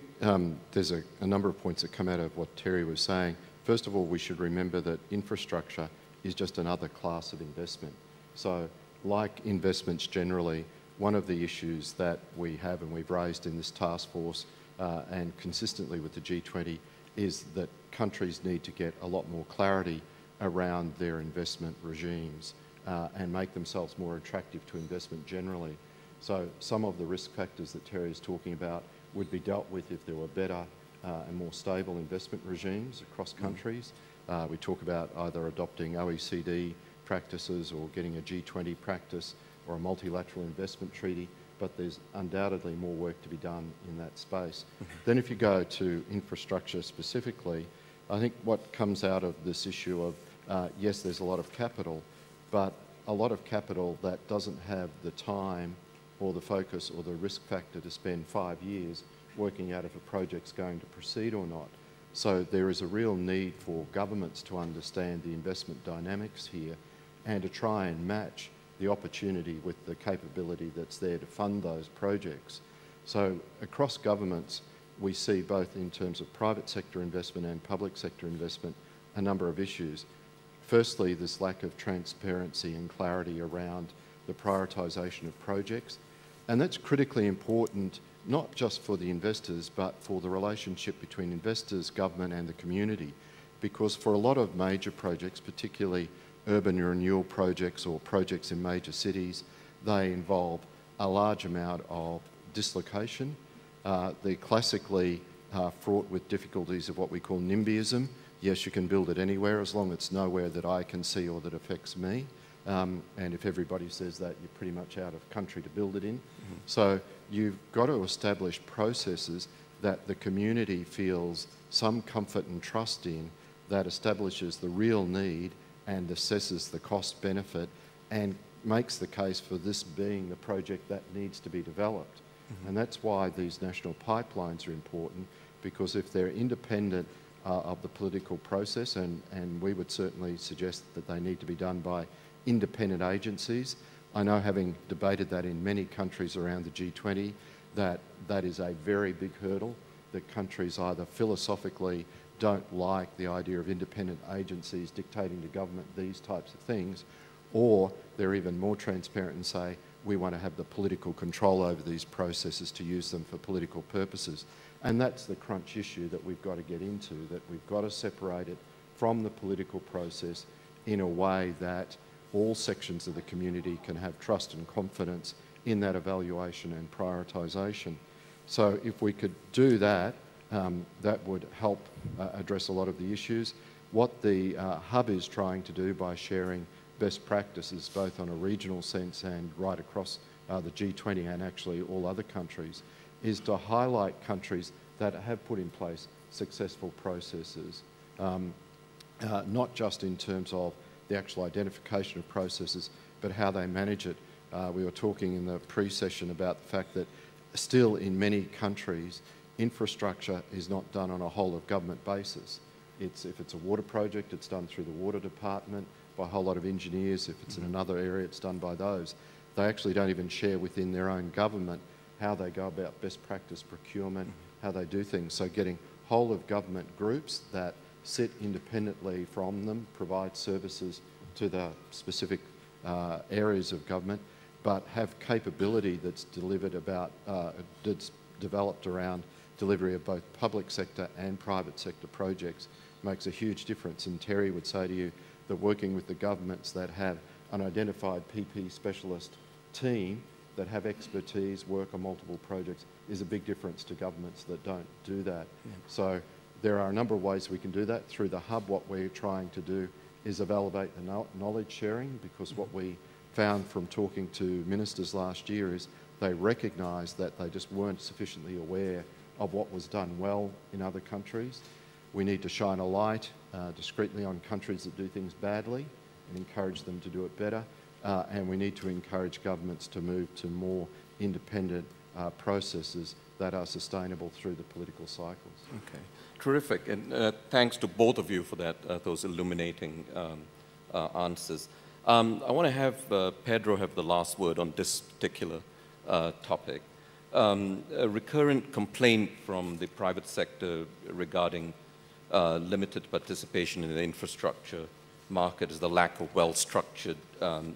there's a number of points that come out of what Thierry was saying. First of all, we should remember that infrastructure is just another class of investment. So, like investments generally, one of the issues that we have and we've raised in this task force and consistently with the G20 is that countries need to get a lot more clarity around their investment regimes and make themselves more attractive to investment generally. So some of the risk factors that Thierry is talking about would be dealt with if there were better and more stable investment regimes across countries. We talk about either adopting OECD practices or getting a G20 practice or a multilateral investment treaty, but there's undoubtedly more work to be done in that space. Then if you go to infrastructure specifically, I think what comes out of this issue of, yes, there's a lot of capital, but a lot of capital that doesn't have the time or the focus or the risk factor to spend 5 years working out if a project's going to proceed or not. So there is a real need for governments to understand the investment dynamics here and to try and match the opportunity with the capability that's there to fund those projects. So across governments, we see both in terms of private sector investment and public sector investment, a number of issues. Firstly, this lack of transparency and clarity around the prioritisation of projects. And that's critically important, not just for the investors, but for the relationship between investors, government and the community. Because for a lot of major projects, particularly urban renewal projects or projects in major cities, they involve a large amount of dislocation. They're classically fraught with difficulties of what we call NIMBYism. Yes, you can build it anywhere as long as it's nowhere that I can see or that affects me. And if everybody says that, you're pretty much out of country to build it in. So you've got to establish processes that the community feels some comfort and trust in, that establishes the real need and assesses the cost benefit and makes the case for this being the project that needs to be developed. And that's why these national pipelines are important, because if they're independent of the political process, and we would certainly suggest that they need to be done by independent agencies. I know, having debated that in many countries around the G20, that is a very big hurdle, that countries either philosophically don't like the idea of independent agencies dictating to government these types of things, or they're even more transparent and say, we want to have the political control over these processes to use them for political purposes. And that's the crunch issue that we've got to get into, that we've got to separate it from the political process in a way that all sections of the community can have trust and confidence in that evaluation and prioritisation. So if we could do that, that would help address a lot of the issues. What the hub is trying to do by sharing best practices both on a regional sense and right across the G20 and actually all other countries is to highlight countries that have put in place successful processes, not just in terms of the actual identification of processes, but how they manage it. We were talking in the pre-session about the fact that still in many countries, infrastructure is not done on a whole of government basis. If it's a water project, it's done through the water department by a whole lot of engineers. If it's in another area, it's done by those. They actually don't even share within their own government how they go about best practice procurement, how they do things. So getting whole of government groups that sit independently from them, provide services to the specific areas of government, but have capability that's that's developed around delivery of both public sector and private sector projects makes a huge difference. And Terry would say to you that working with the governments that have an identified PP specialist team that have expertise, work on multiple projects, is a big difference to governments that don't do that. Yeah. So there are a number of ways we can do that. Through the hub, what we're trying to do is elevate the knowledge sharing, because what we found from talking to ministers last year is they recognised that they just weren't sufficiently aware of what was done well in other countries. We need to shine a light discreetly on countries that do things badly and encourage them to do it better. And we need to encourage governments to move to more independent processes that are sustainable through the political cycles. Okay, terrific. And thanks to both of you for that, those illuminating answers. I want to have Pedro have the last word on this particular topic. A recurrent complaint from the private sector regarding limited participation in the infrastructure market is the lack of well-structured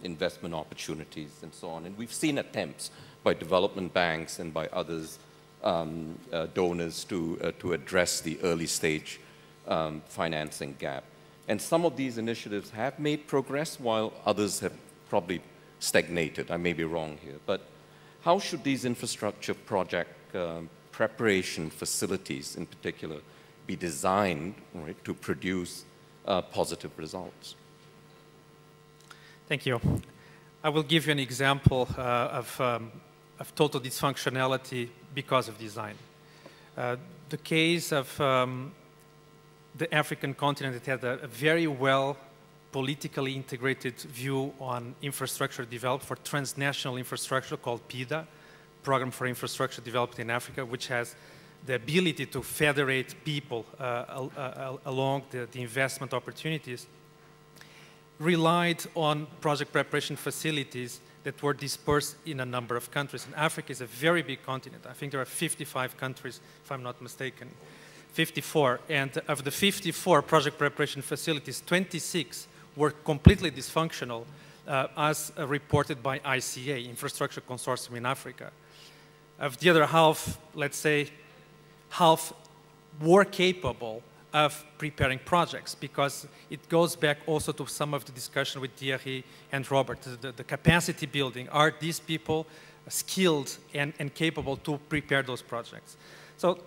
investment opportunities and so on. And we've seen attempts by development banks and by others, donors, to address the early stage financing gap. And some of these initiatives have made progress while others have probably stagnated. I may be wrong here. But how should these infrastructure project preparation facilities in particular be designed, right, to produce positive results? Thank you. I will give you an example of total dysfunctionality because of design. The case of the African continent that had a very well politically integrated view on infrastructure developed for transnational infrastructure called PIDA, Program for Infrastructure Developed in Africa, which has the ability to federate people along the investment opportunities, relied on project preparation facilities that were dispersed in a number of countries. And Africa is a very big continent. I think there are 55 countries, if I'm not mistaken, 54. And of the 54 project preparation facilities, 26 were completely dysfunctional, as reported by ICA, Infrastructure Consortium in Africa. Of the other half, let's say, half were capable of preparing projects, because it goes back also to some of the discussion with Thierry and Robert, the capacity building. Are these people skilled and capable to prepare those projects? So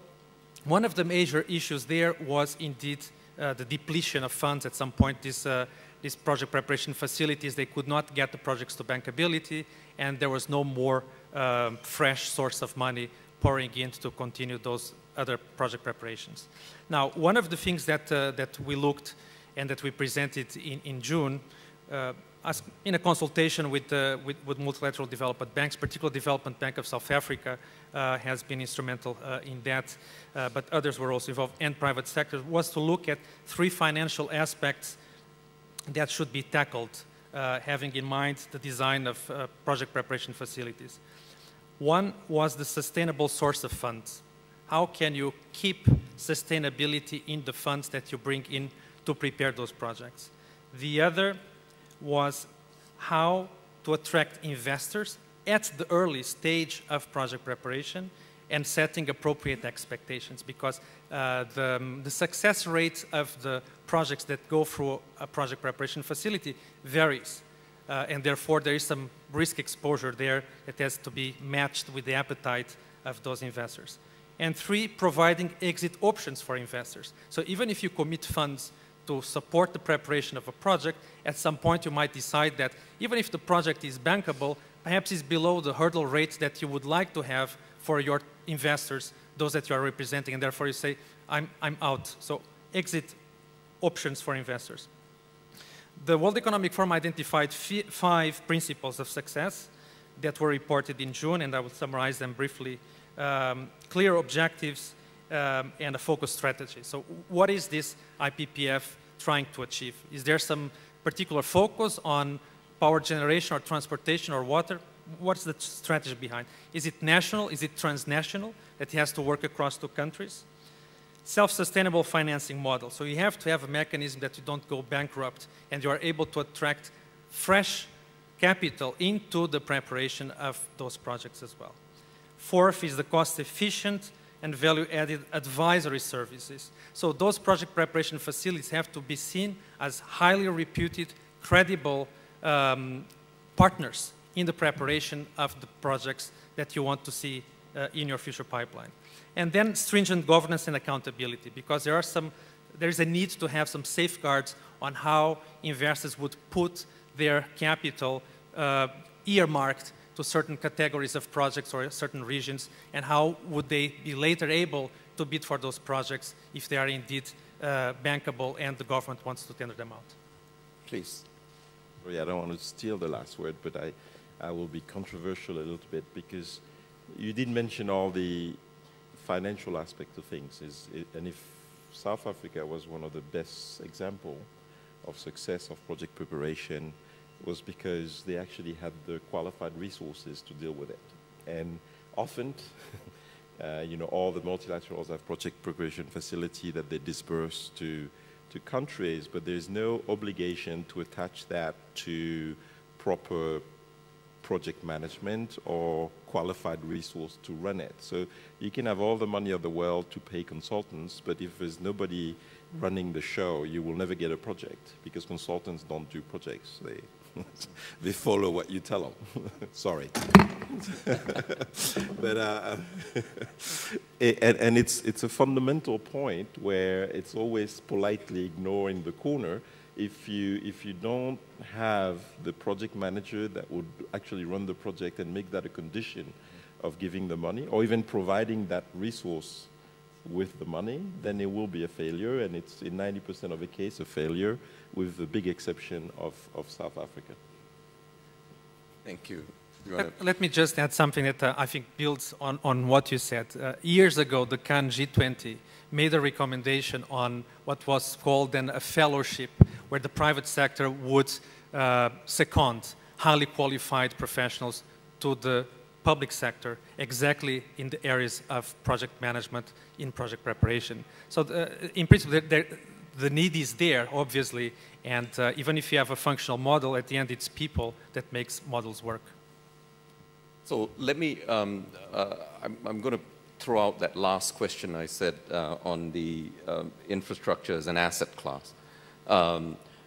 one of the major issues there was indeed the depletion of funds at some point. These project preparation facilities, they could not get the projects to bankability, and there was no more fresh source of money pouring in to continue those other project preparations. Now, one of the things that we looked and that we presented in June, in a consultation with multilateral development banks, particularly Development Bank of South Africa has been instrumental in that, but others were also involved, and private sector, was to look at 3 financial aspects that should be tackled, having in mind the design of project preparation facilities. One was the sustainable source of funds. How can you keep sustainability in the funds that you bring in to prepare those projects? The other was how to attract investors at the early stage of project preparation and setting appropriate expectations, because the success rate of the projects that go through a project preparation facility varies. And therefore, there is some risk exposure there that has to be matched with the appetite of those investors. And 3, providing exit options for investors. So even if you commit funds to support the preparation of a project, at some point you might decide that even if the project is bankable, perhaps it's below the hurdle rate that you would like to have for your investors, those that you are representing, and therefore you say, I'm out. So exit options for investors. The World Economic Forum identified 5 principles of success that were reported in June, and I will summarize them briefly. Clear objectives and a focused strategy. So what is this IPPF trying to achieve? Is there some particular focus on power generation or transportation or water? What's the strategy behind? Is it national? Is it transnational? It has to work across 2 countries. Self-sustainable financing model. So you have to have a mechanism that you don't go bankrupt and you are able to attract fresh capital into the preparation of those projects as well. Fourth is the cost-efficient and value-added advisory services. So those project preparation facilities have to be seen as highly reputed, credible partners in the preparation of the projects that you want to see in your future pipeline. And then stringent governance and accountability, because there is a need to have some safeguards on how investors would put their capital earmarked to certain categories of projects or certain regions, and how would they be later able to bid for those projects if they are indeed bankable and the government wants to tender them out. Please. Sorry, I don't want to steal the last word, but I will be controversial a little bit, because you did mention all the financial aspect of things. And if South Africa was one of the best example of success of project preparation, was because they actually had the qualified resources to deal with it. And often, you know, all the multilaterals have project preparation facility that they disperse to countries, but there's no obligation to attach that to proper project management or qualified resource to run it. So you can have all the money of the world to pay consultants, but if there's nobody running the show, you will never get a project, because consultants don't do projects. They follow what you tell them. Sorry. But, and it's a fundamental point where it's always politely ignoring the corner. If you don't have the project manager that would actually run the project and make that a condition of giving the money, or even providing that resource with the money, then it will be a failure, and it's in 90% of the case a failure, with the big exception of South Africa. Thank you. Let me just add something that I think builds on what you said. Years ago, the Cannes G20 made a recommendation on what was called then a fellowship, where the private sector would second highly qualified professionals to the public sector, exactly in the areas of project management, in project preparation. So in principle, the need is there, obviously, and even if you have a functional model, at the end it's people that makes models work. So let me, I'm going to throw out that last question I said on the infrastructure as an asset class.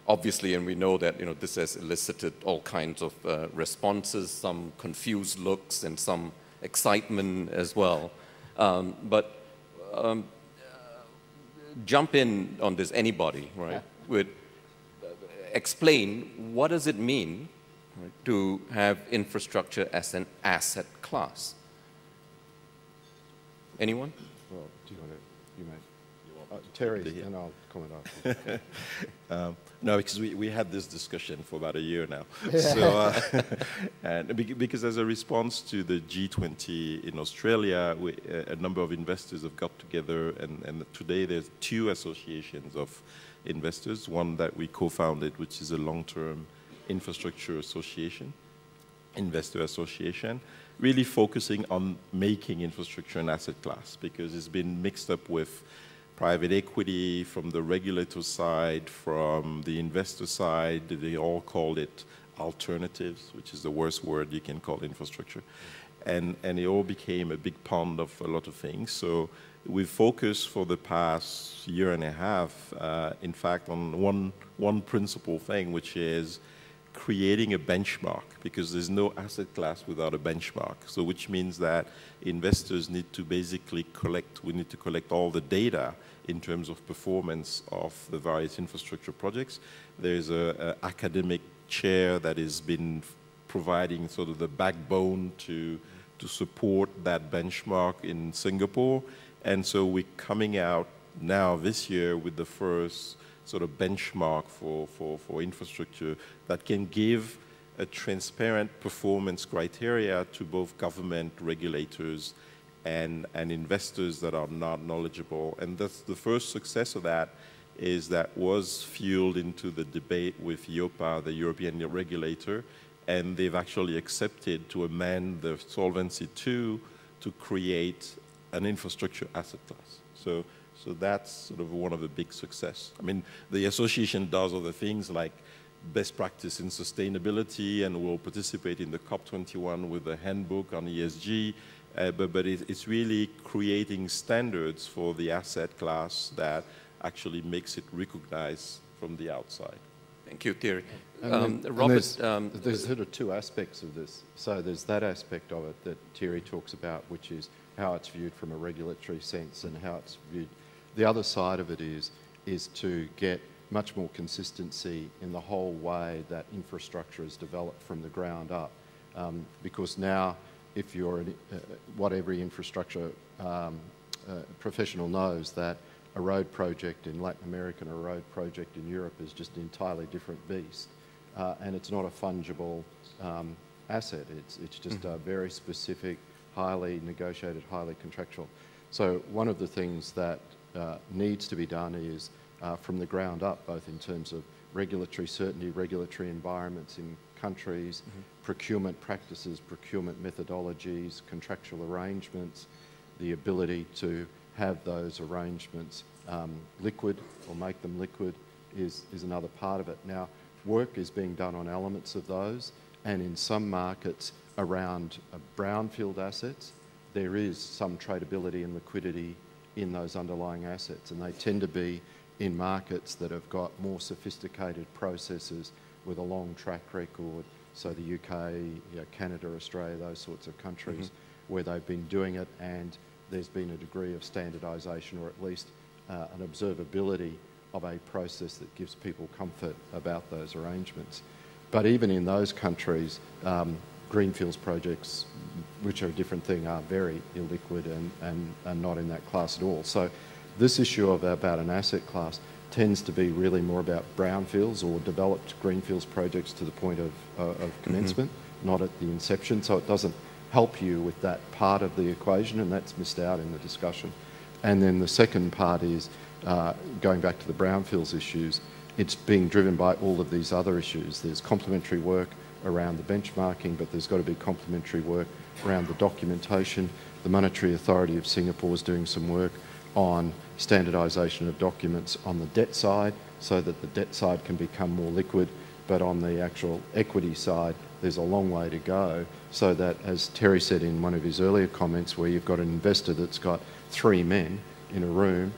Obviously, and we know that this has elicited all kinds of responses, some confused looks and some excitement as well. But jump in on this, anybody, right? Yeah. Would explain what does it mean, right, to have infrastructure as an asset class? Anyone? Well, do you want to? You may. Terry, and I'll comment after. No, because we had this discussion for about a year now. So, and because as a response to the G20 in Australia, a number of investors have got together, and today there's 2 associations of investors, one that we co-founded, which is a long-term infrastructure association, investor association, really focusing on making infrastructure an asset class, because it's been mixed up with private equity from the regulator side, from the investor side. They all call it alternatives, which is the worst word you can call infrastructure. And it all became a big pond of a lot of things. So we've focused for the past year and a half, in fact, on one principal thing, which is creating a benchmark, because there's no asset class without a benchmark. So which means that investors need to basically we need to collect all the data in terms of performance of the various infrastructure projects. There's an academic chair that has been providing sort of the backbone to support that benchmark in Singapore. And so we're coming out now this year with the first sort of benchmark for infrastructure that can give a transparent performance criteria to both government regulators and investors that are not knowledgeable. And that's the first success of that, is that was fueled into the debate with EIOPA, the European regulator, and they've actually accepted to amend the Solvency II to create an infrastructure asset class. So that's sort of one of the big success. I mean, the association does other things like best practice in sustainability, and will participate in the COP21 with a handbook on ESG, but it's really creating standards for the asset class that actually makes it recognized from the outside. Thank you, Thierry. Robert, there's sort of two aspects of this. So there's that aspect of it that Thierry talks about, which is how it's viewed from a regulatory sense and how it's viewed. The other side of it is to get much more consistency in the whole way that infrastructure is developed from the ground up. Because now, if you're what every infrastructure professional knows, that a road project in Latin America and a road project in Europe is just an entirely different beast. And it's not a fungible asset. It's just a very specific, highly negotiated, highly contractual. So one of the things that needs to be done is from the ground up, both in terms of regulatory certainty, regulatory environments in countries, procurement practices, procurement methodologies, contractual arrangements, the ability to have those arrangements liquid or make them liquid is another part of it. Now, work is being done on elements of those, and in some markets around brownfield assets, there is some tradability and liquidity in those underlying assets, and they tend to be in markets that have got more sophisticated processes with a long track record. So the UK, Canada, Australia, those sorts of countries where they've been doing it, and there's been a degree of standardisation, or at least an observability of a process that gives people comfort about those arrangements. But even in those countries, greenfields projects, which are a different thing, are very illiquid and not in that class at all. So this issue about an asset class tends to be really more about brownfields or developed greenfields projects to the point of commencement, not at the inception. So it doesn't help you with that part of the equation, and that's missed out in the discussion. And then the second part is, going back to the brownfields issues, it's being driven by all of these other issues. There's complementary work around the benchmarking, but there's got to be complementary work around the documentation. The Monetary Authority of Singapore is doing some work on standardisation of documents on the debt side so that the debt side can become more liquid, but on the actual equity side, there's a long way to go, so that, as Terry said in one of his earlier comments, where you've got an investor that's got 3 men in a room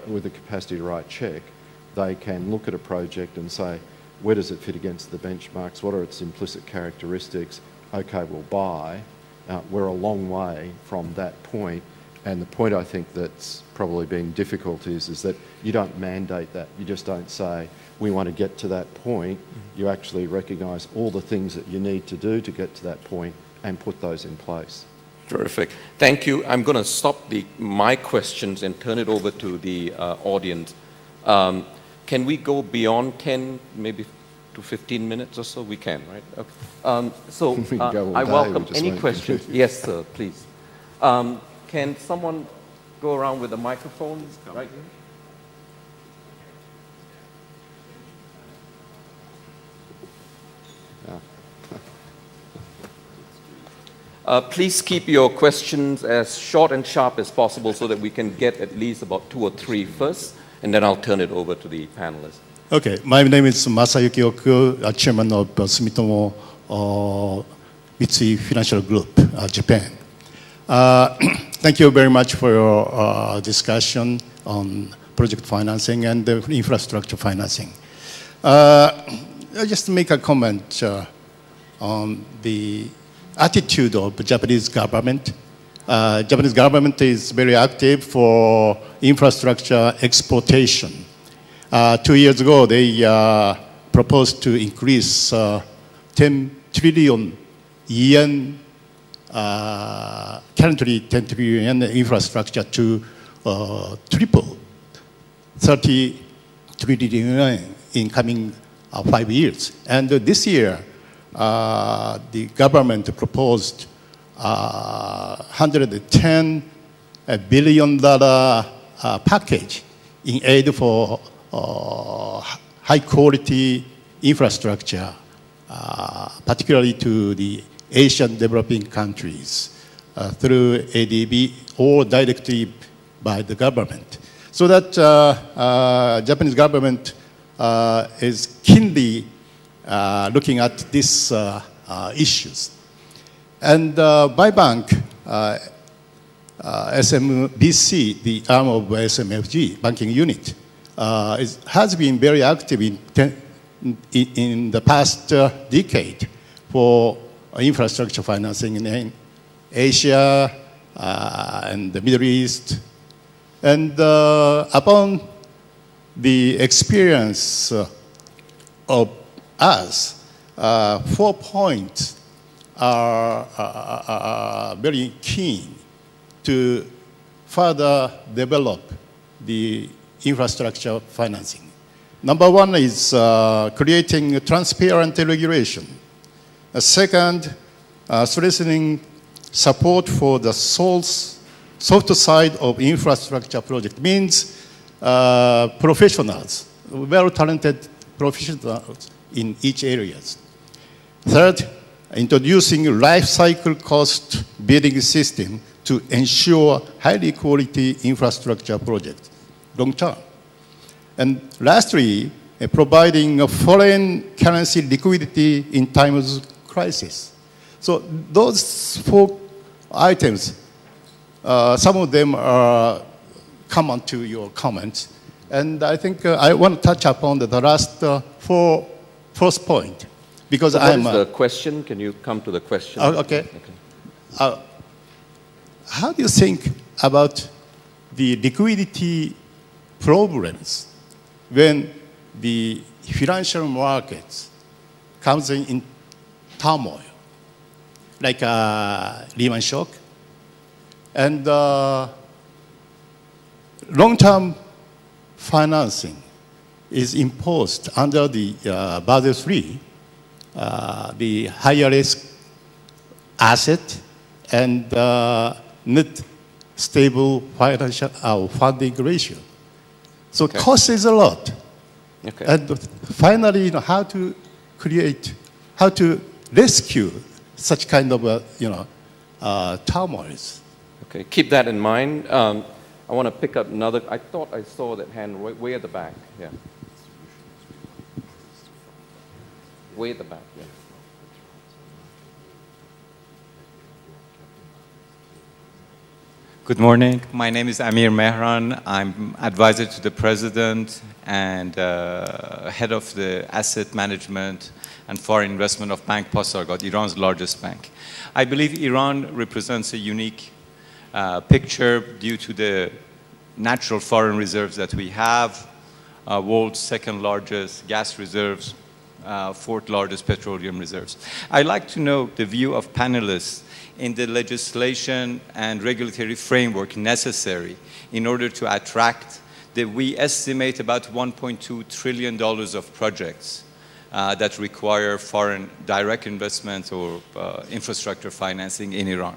with the capacity to write check, they can look at a project and say, where does it fit against the benchmarks? What are its implicit characteristics? Okay, we'll buy. We're a long way from that point. And the point I think that's probably been difficult is that you don't mandate that. You just don't say, we want to get to that point. You actually recognise all the things that you need to do to get to that point and put those in place. Terrific. Thank you. I'm going to stop my questions and turn it over to the audience. Can we go beyond 10, maybe to 15 minutes or so? We can, right? Okay. I welcome any questions. Yes, sir, please. Can someone go around with a microphone? Right here? Please keep your questions as short and sharp as possible so that we can get at least about 2 or 3 first, and then I'll turn it over to the panelists. Okay, my name is Masayuki Oku, chairman of Sumitomo Mitsui Financial Group, Japan. Thank you very much for your discussion on project financing and infrastructure financing. I'll just make a comment on the attitude of the Japanese government. Japanese government is very active for infrastructure exportation. 2 years ago, they proposed to increase 10 trillion yen, currently 10 trillion yen infrastructure to triple 30 trillion yen in coming 5 years. And this year, the government proposed $110 billion package in aid for high-quality infrastructure, particularly to the Asian developing countries through ADB or directly by the government. So that Japanese government is keenly looking at these issues. And my bank, SMBC, the arm of SMFG, banking unit, has been very active in the past decade for infrastructure financing in Asia and the Middle East. And upon the experience of us, 4 points are very keen to further develop the infrastructure financing. Number one is creating transparent regulation. Second, strengthening support for the soft side of infrastructure project means professionals, well-talented professionals in each area. Third, introducing life cycle cost bidding system to ensure highly quality infrastructure projects, long term. And lastly, providing a foreign currency liquidity in times of crisis. So those 4 items, some of them are common to your comments. And I think I want to touch upon the last first point. Because so what is the question? Can you come to the question? Okay. How do you think about the liquidity problems when the financial markets comes in turmoil, like Lehman shock, and long-term financing is imposed under the Basel III, the higher risk asset and net stable financial funding ratio. So cost is a lot. Okay. And finally, how to create, how to rescue such kind of, turmoils. Okay, keep that in mind. I want to pick up another, I thought I saw that hand way at the back, yeah. Way at the back, yeah. Good morning. My name is Amir Mehran. I'm advisor to the president and head of the asset management and foreign investment of Bank Pasargad, Iran's largest bank. I believe Iran represents a unique picture due to the natural foreign reserves that we have, world's second largest gas reserves, fourth largest petroleum reserves. I'd like to know the view of panelists in the legislation and regulatory framework necessary in order to attract we estimate about $1.2 trillion of projects that require foreign direct investment or infrastructure financing in Iran.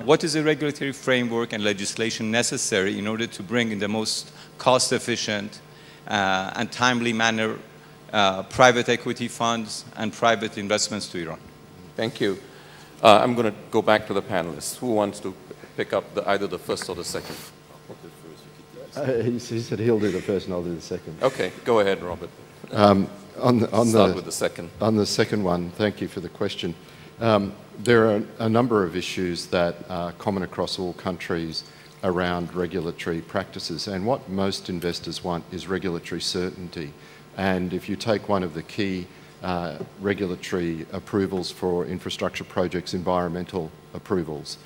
What is the regulatory framework and legislation necessary in order to bring in the most cost-efficient and timely manner private equity funds and private investments to Iran? Thank you. I'm going to go back to the panelists. Who wants to pick up either the first or the second? He said he'll do the first and I'll do the second. Okay, go ahead, Robert. Start with the second. On the second one, thank you for the question. There are a number of issues that are common across all countries around regulatory practices, and what most investors want is regulatory certainty. And if you take one of the key regulatory approvals for infrastructure projects, environmental approvals,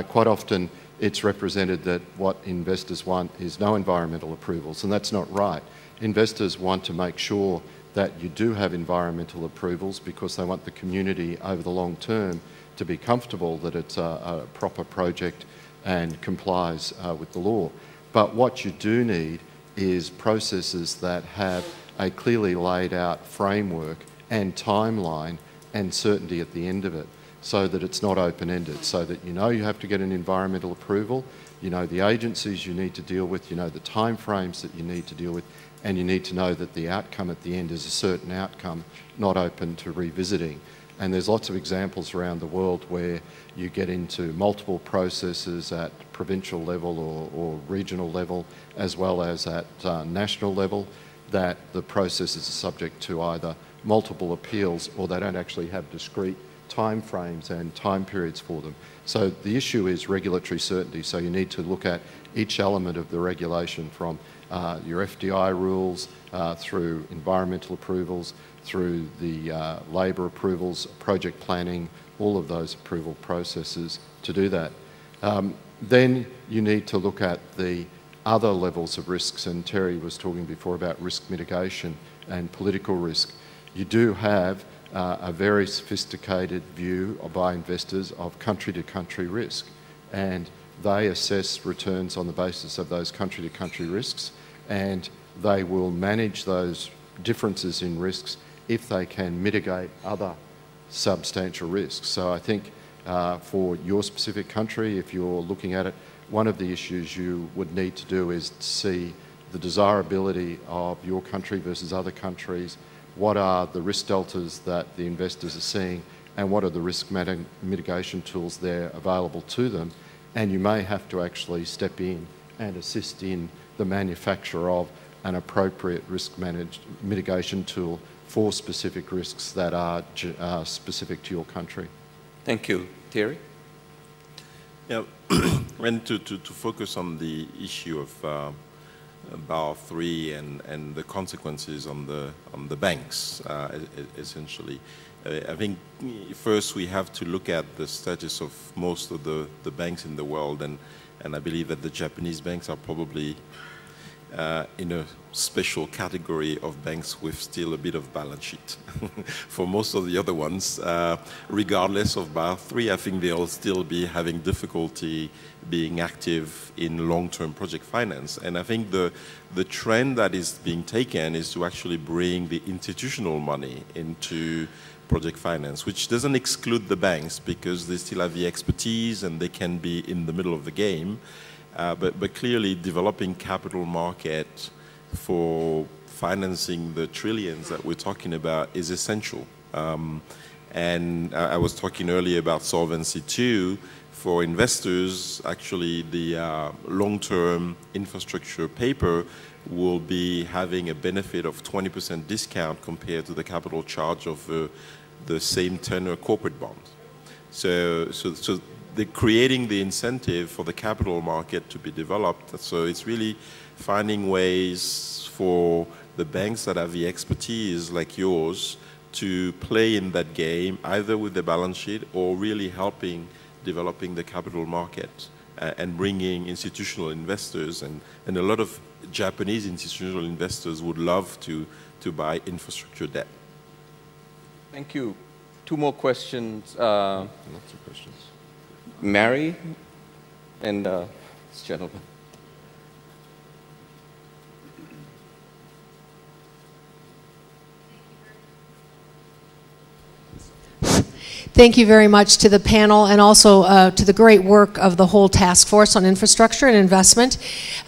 quite often it's represented that what investors want is no environmental approvals, and that's not right. Investors want to make sure that you do have environmental approvals because they want the community over the long term to be comfortable that it's a proper project and complies with the law. But what you do need is processes that have a clearly laid out framework and timeline and certainty at the end of it, so that it's not open-ended, so that you have to get an environmental approval, you know the agencies you need to deal with, you know the time frames that you need to deal with, and you need to know that the outcome at the end is a certain outcome, not open to revisiting. And there's lots of examples around the world where you get into multiple processes at provincial level or regional level, as well as at national level, that the processes are subject to either multiple appeals or they don't actually have discrete time frames and time periods for them. So the issue is regulatory certainty. So you need to look at each element of the regulation, from your FDI rules through environmental approvals, through the labour approvals, project planning, all of those approval processes to do that. Then you need to look at the other levels of risks, and Terry was talking before about risk mitigation and political risk. You do have a very sophisticated view by investors of country-to-country risk, and they assess returns on the basis of those country-to-country risks, and they will manage those differences in risks if they can mitigate other substantial risks. So I think for your specific country, if you're looking at it, one of the issues you would need to do is see the desirability of your country versus other countries. What are the risk deltas that the investors are seeing, and what are the risk mitigation tools there available to them? And you may have to actually step in and assist in the manufacture of an appropriate risk mitigation tool for specific risks that are specific to your country. Thank you. Thierry? Yeah, and to focus on the issue of Basel III and the consequences on the banks, essentially. I think first we have to look at the status of most of the banks in the world, and I believe that the Japanese banks are probably in a special category of banks with still a bit of balance sheet. For most of the other ones, regardless of Basel III, I think they'll still be having difficulty being active in long-term project finance. And I think the trend that is being taken is to actually bring the institutional money into project finance, which doesn't exclude the banks because they still have the expertise and they can be in the middle of the game. But clearly developing capital market for financing the trillions that we're talking about is essential. And I was talking earlier about Solvency II. For investors, actually the long-term infrastructure paper will be having a benefit of 20% discount compared to the capital charge of the same tenor corporate bond. So they're creating the incentive for the capital market to be developed. So it's really finding ways for the banks that have the expertise like yours to play in that game, either with the balance sheet or really helping developing the capital market and bringing institutional investors. And a lot of Japanese institutional investors would love to buy infrastructure debt. Thank you. Two more questions. Lots of questions. Mary and this gentleman. Thank you very much to the panel and also to the great work of the whole task force on infrastructure and investment.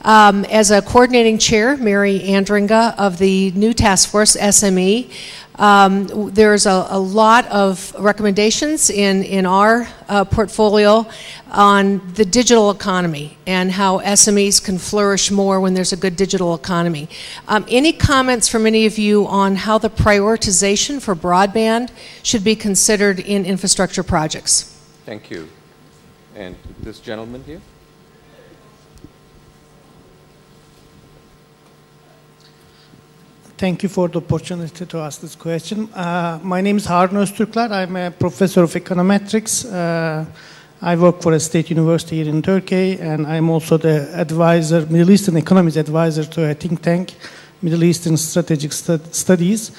As a coordinating chair, Mary Andringa of the new task force, SME, there's a lot of recommendations in our portfolio on the digital economy and how SMEs can flourish more when there's a good digital economy. Any comments from any of you on how the prioritization for broadband should be considered in infrastructure projects? Thank you. And this gentleman here? Thank you for the opportunity to ask this question. My name is Harun Öztürkler. I'm a professor of econometrics. I work for a state university here in Turkey, and I'm also the advisor, Middle Eastern economies advisor to a think tank, Middle Eastern Strategic Studies.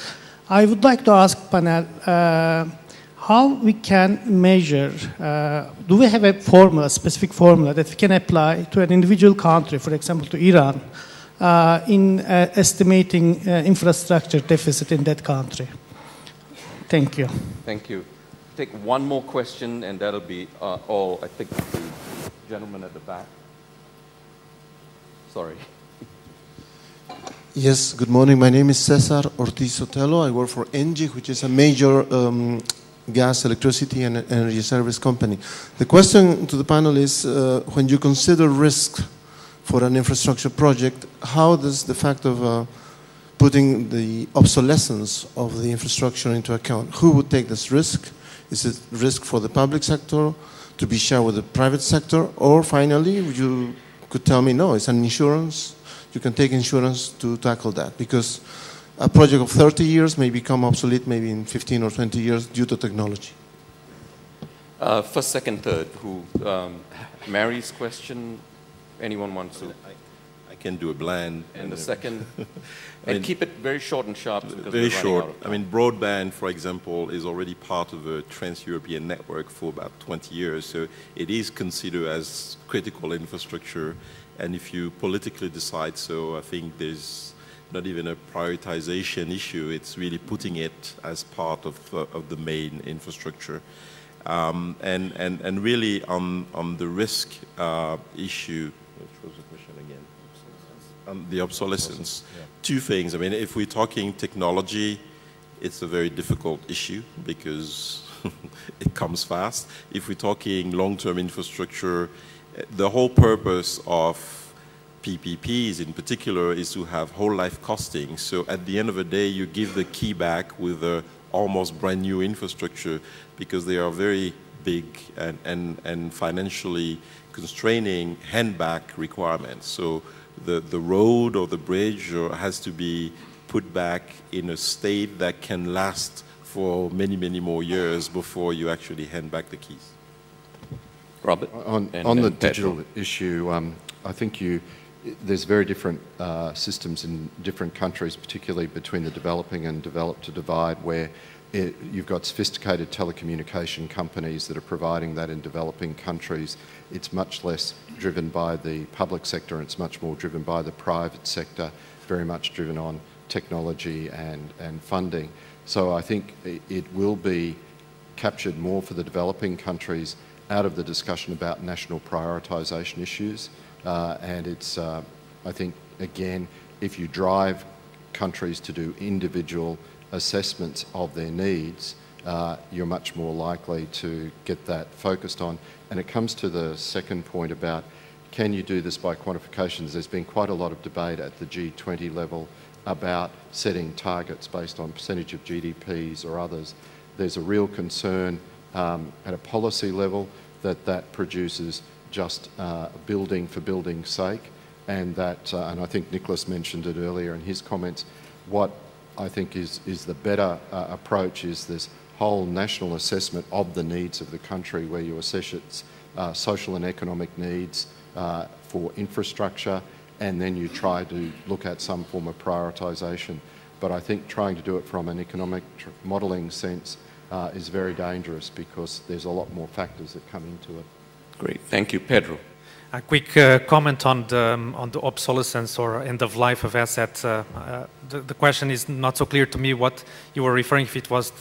I would like to ask panel how we can measure, do we have a formula, specific formula that we can apply to an individual country, for example to Iran, in estimating infrastructure deficit in that country? Thank you. Thank you. Take one more question, and that'll be all, I think, the gentleman at the back. Sorry. Yes, good morning. My name is Cesar Ortiz Sotelo. I work for ENGIE, which is a major gas, electricity, and energy service company. The question to the panel is, when you consider risk for an infrastructure project, how does the fact of putting the obsolescence of the infrastructure into account? Who would take this risk? Is it risk for the public sector to be shared with the private sector? Or finally, you could tell me, no, it's an insurance. You can take insurance to tackle that, because a project of 30 years may become obsolete maybe in 15 or 20 years due to technology. First, second, third. Who? Mary's question. Anyone wants to? I can do a blend. And the second. And keep it very short and sharp. Very short. I mean, broadband, for example, is already part of a trans-European network for about 20 years. So it is considered as critical infrastructure. And if you politically decide so, I think there's not even a prioritization issue. It's really putting it as part of the main infrastructure. And really on the risk issue, which was the question again? The obsolescence. Yeah. Two things. I mean, if we're talking technology, it's a very difficult issue because it comes fast. If we're talking long-term infrastructure, the whole purpose of PPPs in particular is to have whole life costing. So at the end of the day, you give the key back with a almost brand new infrastructure because they are very big and financially constraining hand-back requirements. So the road or the bridge has to be put back in a state that can last for many, many more years before you actually hand back the keys. Robert? On the digital issue, I think there's very different systems in different countries, particularly between the developing and developed to divide, where you've got sophisticated telecommunication companies that are providing that in developing countries. It's much less driven by the public sector, and it's much more driven by the private sector, very much driven on technology and funding. So I think it will be captured more for the developing countries out of the discussion about national prioritisation issues. And it's, I think, again, if you drive countries to do individual assessments of their needs, you're much more likely to get that focused on. And it comes to the second point about, can you do this by quantifications? There's been quite a lot of debate at the G20 level about setting targets based on percentage of GDPs or others. There's a real concern at a policy level that produces just building for building's sake, and that, and I think Nicholas mentioned it earlier in his comments, what I think is the better approach is this whole national assessment of the needs of the country, where you assess its social and economic needs for infrastructure, and then you try to look at some form of prioritisation. But I think trying to do it from an economic modelling sense is very dangerous, because there's a lot more factors that come into it. Great, thank you. Pedro. A quick comment on the obsolescence or end of life of assets. The question is not so clear to me what you were referring, if it was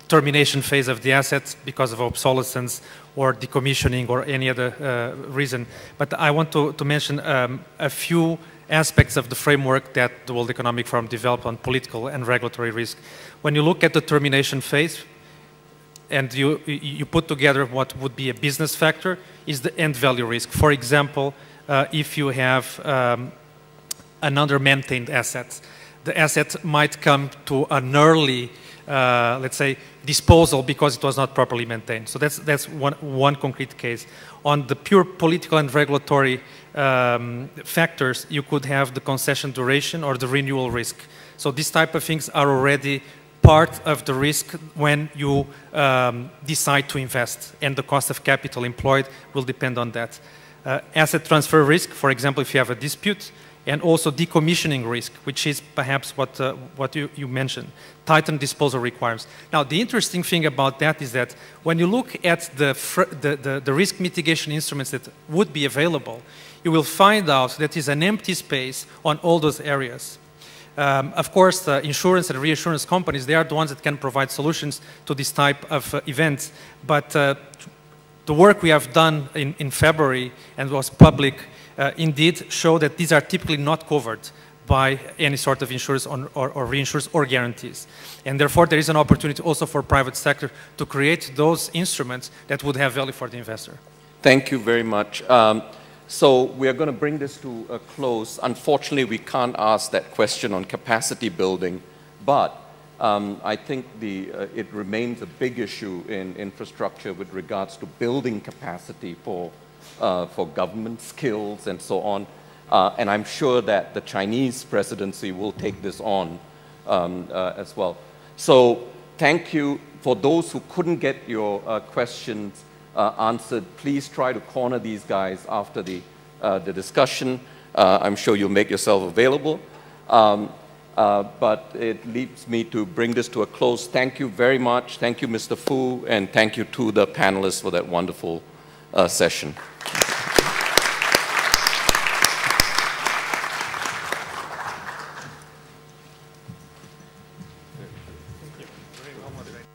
termination phase of the assets because of obsolescence or decommissioning or any other reason. But I want to mention a few aspects of the framework that the World Economic Forum developed on political and regulatory risk. When you look at the termination phase, and you put together what would be a business factor, is the end value risk. For example, if you have an under-maintained asset, the asset might come to an early, let's say, disposal because it was not properly maintained. So that's one concrete case. On the pure political and regulatory factors, you could have the concession duration or the renewal risk. So these type of things are already part of the risk when you decide to invest, and the cost of capital employed will depend on that. Asset transfer risk, for example, if you have a dispute, and also decommissioning risk, which is perhaps what you mentioned, tightened disposal requirements. Now, the interesting thing about that is that when you look at the risk mitigation instruments that would be available, you will find out that is an empty space on all those areas. Of course, insurance and reinsurance companies, they are the ones that can provide solutions to this type of events. But the work we have done in February and was public indeed show that these are typically not covered by any sort of insurers or reinsurers or guarantees. And therefore, there is an opportunity also for private sector to create those instruments that would have value for the investor. Thank you very much. So we are going to bring this to a close. Unfortunately, we can't ask that question on capacity building, but I think it remains a big issue in infrastructure with regards to building capacity for government skills and so on. And I'm sure that the Chinese presidency will take this on as well. So thank you. For those who couldn't get your questions answered, please try to corner these guys after the discussion. I'm sure you'll make yourself available. But it leaves me to bring this to a close. Thank you very much. Thank you, Mr. Fu, and thank you to the panelists for that wonderful session. Thank you. Very well moderated.